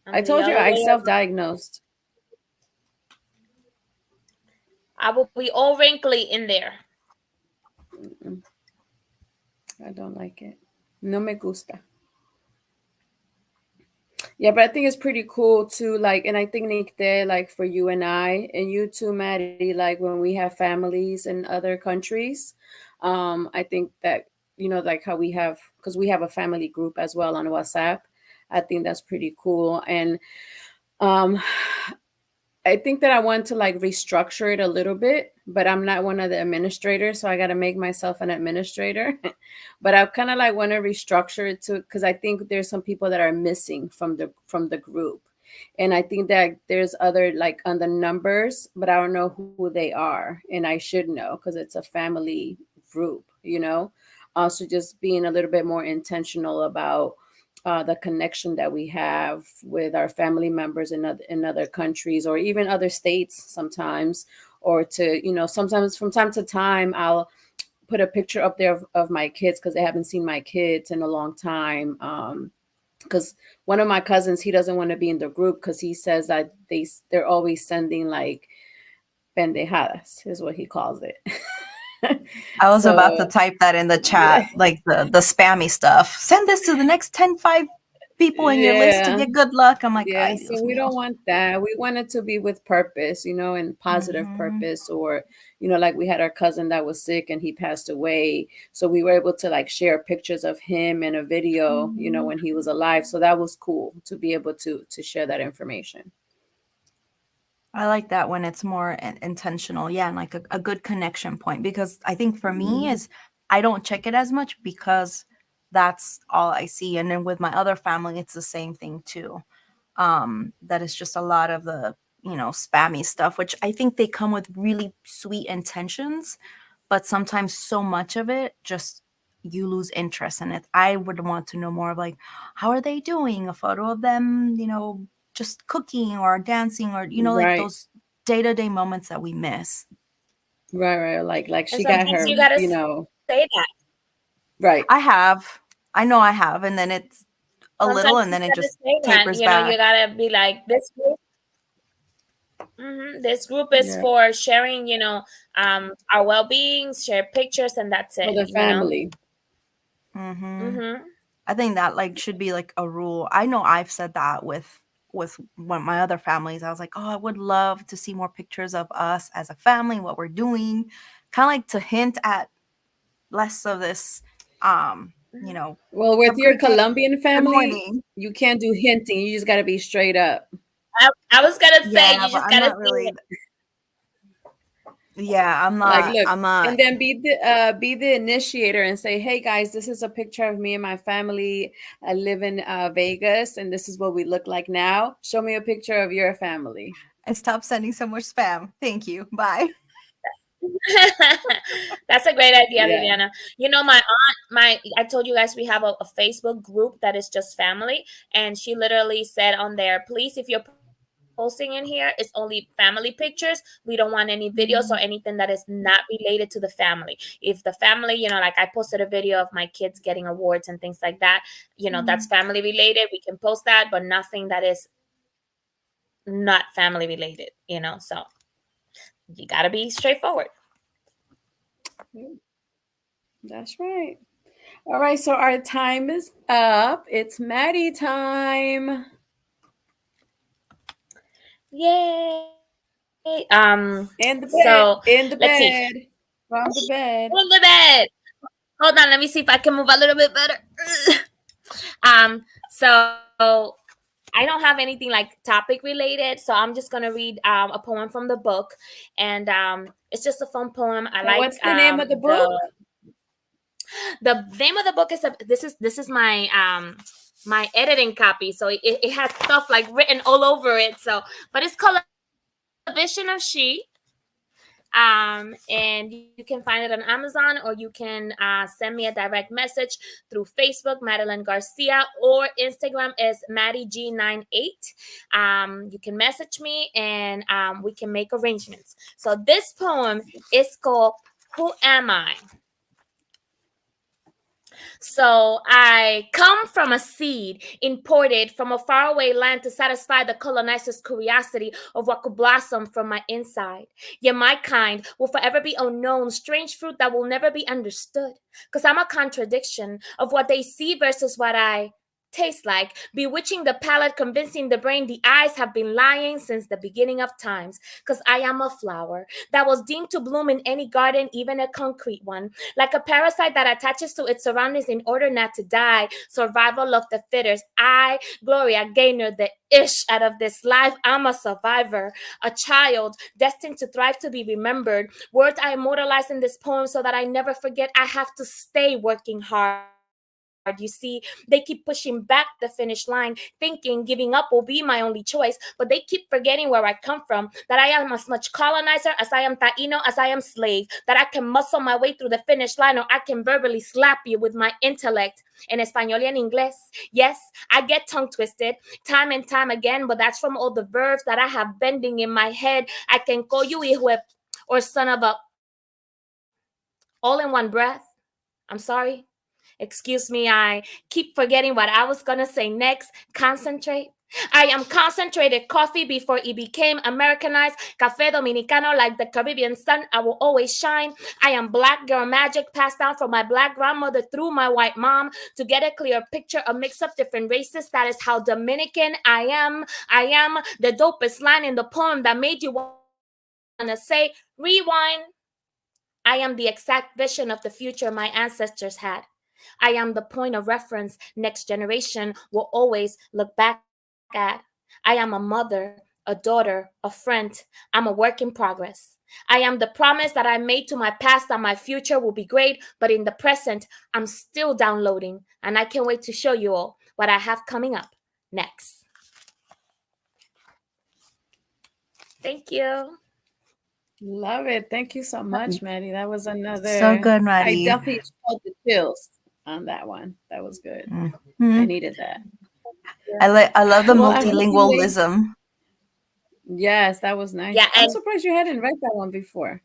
I I'm the told you other I way around. self-diagnosed. I will be all wrinkly in there. Mm-mm. I don't like it. No me gusta. Yeah, but I think it's pretty cool too. Like, and I think Nick, there, like for you and I, and you too, Maddie. Like when we have families in other countries, I think that like how we have, because we have a family group as well on WhatsApp. I think that's pretty cool, and um, I think that I want to like restructure it a little bit, but I'm not one of the administrators, so I got to make myself an administrator. But I kind of like want to restructure it to because I think there's some people that are missing from the group, and I think that there's other like on the numbers, but I don't know who they are, and I should know because it's a family group. Also, just being a little bit more intentional about the connection that we have with our family members in other countries or even other states sometimes, or to sometimes from time to time I'll put a picture up there of my kids because they haven't seen my kids in a long time. Because one of my cousins, he doesn't want to be in the group because he says that they're always sending like pendejadas is what he calls it. I was about to So type that in the yeah, chat, like the spammy stuff. Send this to the next 10 people in your list to yeah. get good luck. I'm like, Yeah, ay, so Dios we mío. don't want that. We want it to be with purpose, and positive Hmm. purpose, or like we had our cousin that was sick and he passed away. So we were able to like share pictures of him and a video, when he was alive. So that was cool to be able to share that information. I like that when it's more intentional. Yeah, and like a good connection point. Because I think for me Mhm. is I don't check it as much because that's all I see. And then with my other family, it's the same thing too. That is just a lot of the spammy stuff, which I think they come with really sweet intentions, but sometimes so much of it just you lose interest in it. I would want to know more of like how are they doing, a photo of them, just cooking or dancing, or like Right, those day-to-day moments that we miss. right, right. Like And she got sometimes her, you gotta say that. right. I have. I know I have, and then it's a little Sometimes and you then it gotta just say that. tapers You back. gotta be like this group. This group is Yeah, for sharing, our well-being, share pictures, and that's for it. the family. Hmm. Mm-hmm. I think that like should be like a rule. I know I've said that with one of my other families. I was like, "Oh, I would love to see more pictures of us as a family, what we're doing." Kind of like to hint at less of this Well, with your paprika, Colombian good family, morning. you can't do hinting. You just got to be straight up. I was gonna say Yeah, you but just I'm gotta not say really. it. Yeah, I'm Like, not. look, I'm not. and then be the initiator and say, "Hey guys, this is a picture of me and my family. I live in Vegas, and this is what we look like now. Show me a picture of your family." And stop sending so much spam. Thank you. Bye. That's a great idea, Yeah. Viviana. My aunt, I told you guys we have a Facebook group that is just family, and she literally said on there, please, if you're posting in here, it's only family pictures. We don't want any videos or Mm. anything that is not related to the family. If the family, like I posted a video of my kids getting awards and things like that, that's Mm. family related. We can post that, but nothing that is not family related, so you got to be straightforward. That's right. All right, so our time is up. It's Maddie time. Yay. In the So bed. In the let's see. bed. From the bed. In the bed. Hold on, let me see if I can move a little bit better. So I don't have anything like topic related, so I'm just gonna read a poem from the book, and it's just a fun poem. I And like what's the name of the book? the name of the book is this is my editing copy, so it has stuff like written all over it. So, but it's called A Vision of She. And you can find it on Amazon, or you can send me a direct message through Facebook, Madeline Garcia, or Instagram is MaddieG98. You can message me, and we can make arrangements. So this poem is called "Who Am I?" So I come from a seed imported from a faraway land to satisfy the colonizer's curiosity of what could blossom from my inside. Yet my kind will forever be unknown, strange fruit that will never be understood. Because I'm a contradiction of what they see versus what I taste like, bewitching the palate, convincing the brain the eyes have been lying since the beginning of times. Because I am a flower that was deemed to bloom in any garden, even a concrete one, like a parasite that attaches to its surroundings in order not to die. Survival of the fittest. I, Gloria Gaynor, the ish out of this life. I'm a survivor, a child destined to thrive, to be remembered. Words I immortalize in this poem so that I never forget. I have to stay working hard. You see, they keep pushing back the finish line, thinking giving up will be my only choice, but they keep forgetting where I come from, that I am as much colonizer as I am Taino, as I am slave, that I can muscle my way through the finish line, or I can verbally slap you with my intellect. In Espanol y en Inglés, yes, I get tongue twisted time and time again, but that's from all the verbs that I have bending in my head. I can call you hijo or son of a all in one breath. I'm sorry. Excuse me, I keep forgetting what I was gonna say next. Concentrate. I am concentrated coffee before it became Americanized. Café Dominicano, like the Caribbean sun, I will always shine. I am black girl magic passed down from my black grandmother through my white mom to get a clear picture, a mix of different races. That is how Dominican I am. I am the dopest line in the poem that made you wanna say, rewind. I am the exact vision of the future my ancestors had. I am the point of reference next generation will always look back at. I am a mother, a daughter, a friend. I'm a work in progress. I am the promise that I made to my past that my future will be great, but in the present, I'm still downloading, and I can't wait to show you all what I have coming up next. Thank you. Love it. Thank you so much, Maddie. That was So another. good, I Maddie. definitely felt the chills on that one. That was good. I Mhm. needed that. I love the Well, I hope you ladies. multilingualism. Yes, that was nice. Yeah, I'm and surprised you hadn't read that one before.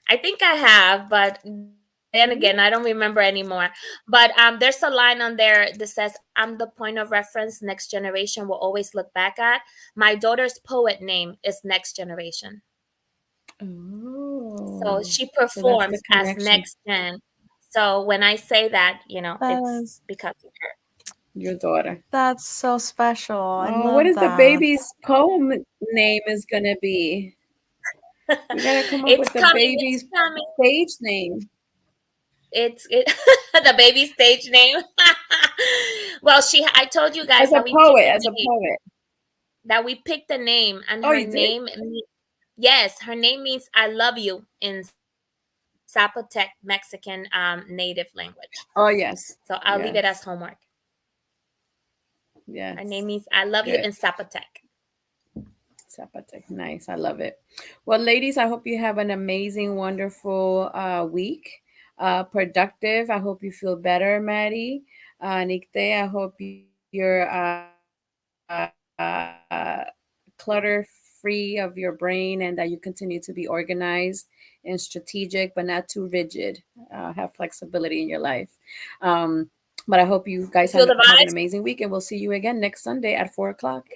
I think I have, but then Mhm. again, I don't remember anymore. But there's a line on there that says, "I'm the point of reference next generation will always look back at." My daughter's poet name is Next Generation, so Oh, she so that's the performs as connection. Next Gen. So when I say that, it's That's because of her. Your daughter. that's so special. I Oh, what love is the that. baby's poem name is gonna be? We gotta come up It's with the coming. It's baby's coming. stage name. It's the baby's stage name. Well, I told you guys As a that we picked poet, a as a name. poet. That we picked a name, and Oh, her you did? name, yes, her name means "I love you" in Zapotec Mexican native language. Oh, So yes. I'll leave it as Yes. homework. Her name Yes. means "I love you" Good. in Zapotec. Zapatec. Nice. I love it. Well, ladies, I hope you have an amazing, wonderful week. Productive. I hope you feel better, Maddie. Nikte, I hope you're clutter free of your brain and that you continue to be organized and strategic, but not too rigid. Have flexibility in your life. Um, but I hope you guys You feel the have an vibes? amazing week, and we'll see you again next Sunday at 4 o'clock.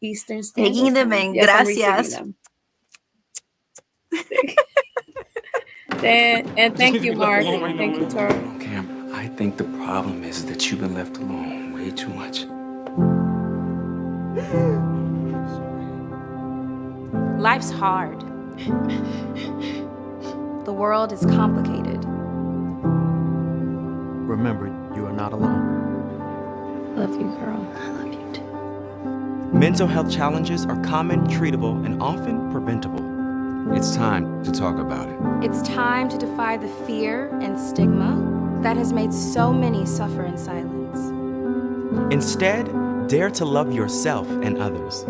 Eastern Taking Standard them Time. in. Yes, I'm receiving Gracias. them. And Just thank need to you, be left Mark. alone right now. Thank you, Tor. Cam, I think the problem is that you've been left alone way too much. Life's hard. The world is complicated. Remember, you are not alone. Love you, girl. I love you too. Mental health challenges are common, treatable, and often preventable. It's time to talk about it. It's time to defy the fear and stigma that has made so many suffer in silence. Instead, dare to love yourself and others.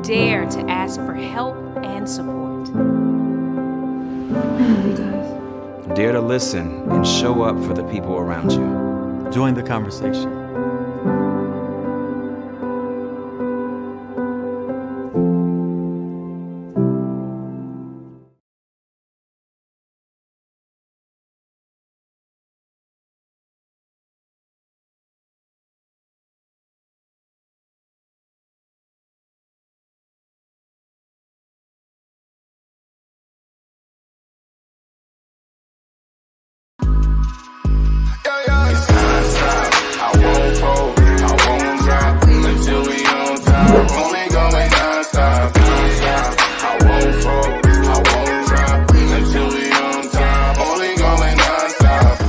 Dare to ask for help and support. I love you guys. Dare to listen and show up for the people around you. Join the conversation.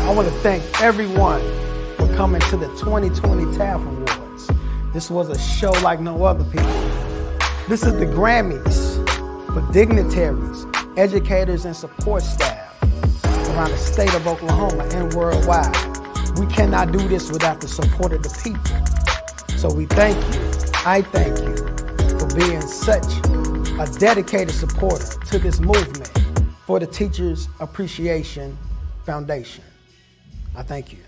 I want to thank everyone for coming to the 2020 TAF Awards. This was a show like no other, people. This is the Grammys for dignitaries, educators, and support staff around the state of Oklahoma and worldwide. We cannot do this without the support of the people. So we thank you, I thank you, for being such a dedicated supporter to this movement for the Teachers Appreciation Foundation. I thank you.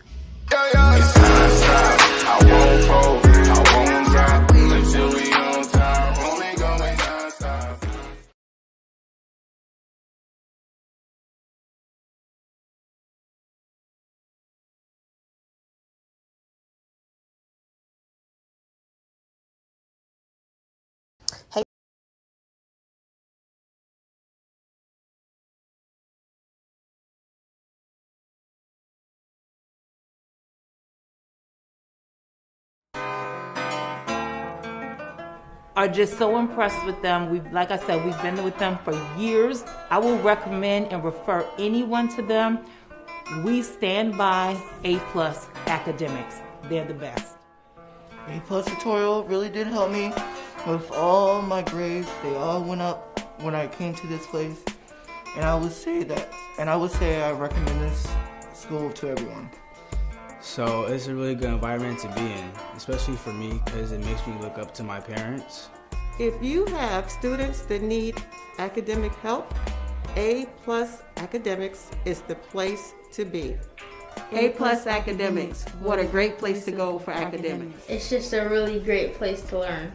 Are just so impressed with them. Like I said, we've been with them for years. I will recommend and refer anyone to them. We stand by A+ academics. They're the best. A+ tutorial really did help me with all my grades. They all went up when I came to this place. And I would say I recommend this school to everyone. So it's a really good environment to be in, especially for me because it makes me look up to my parents. If you have students that need academic help, A+ Academics is the place to be. A+ Academics, what a great place to go for academics. It's just a really great place to learn.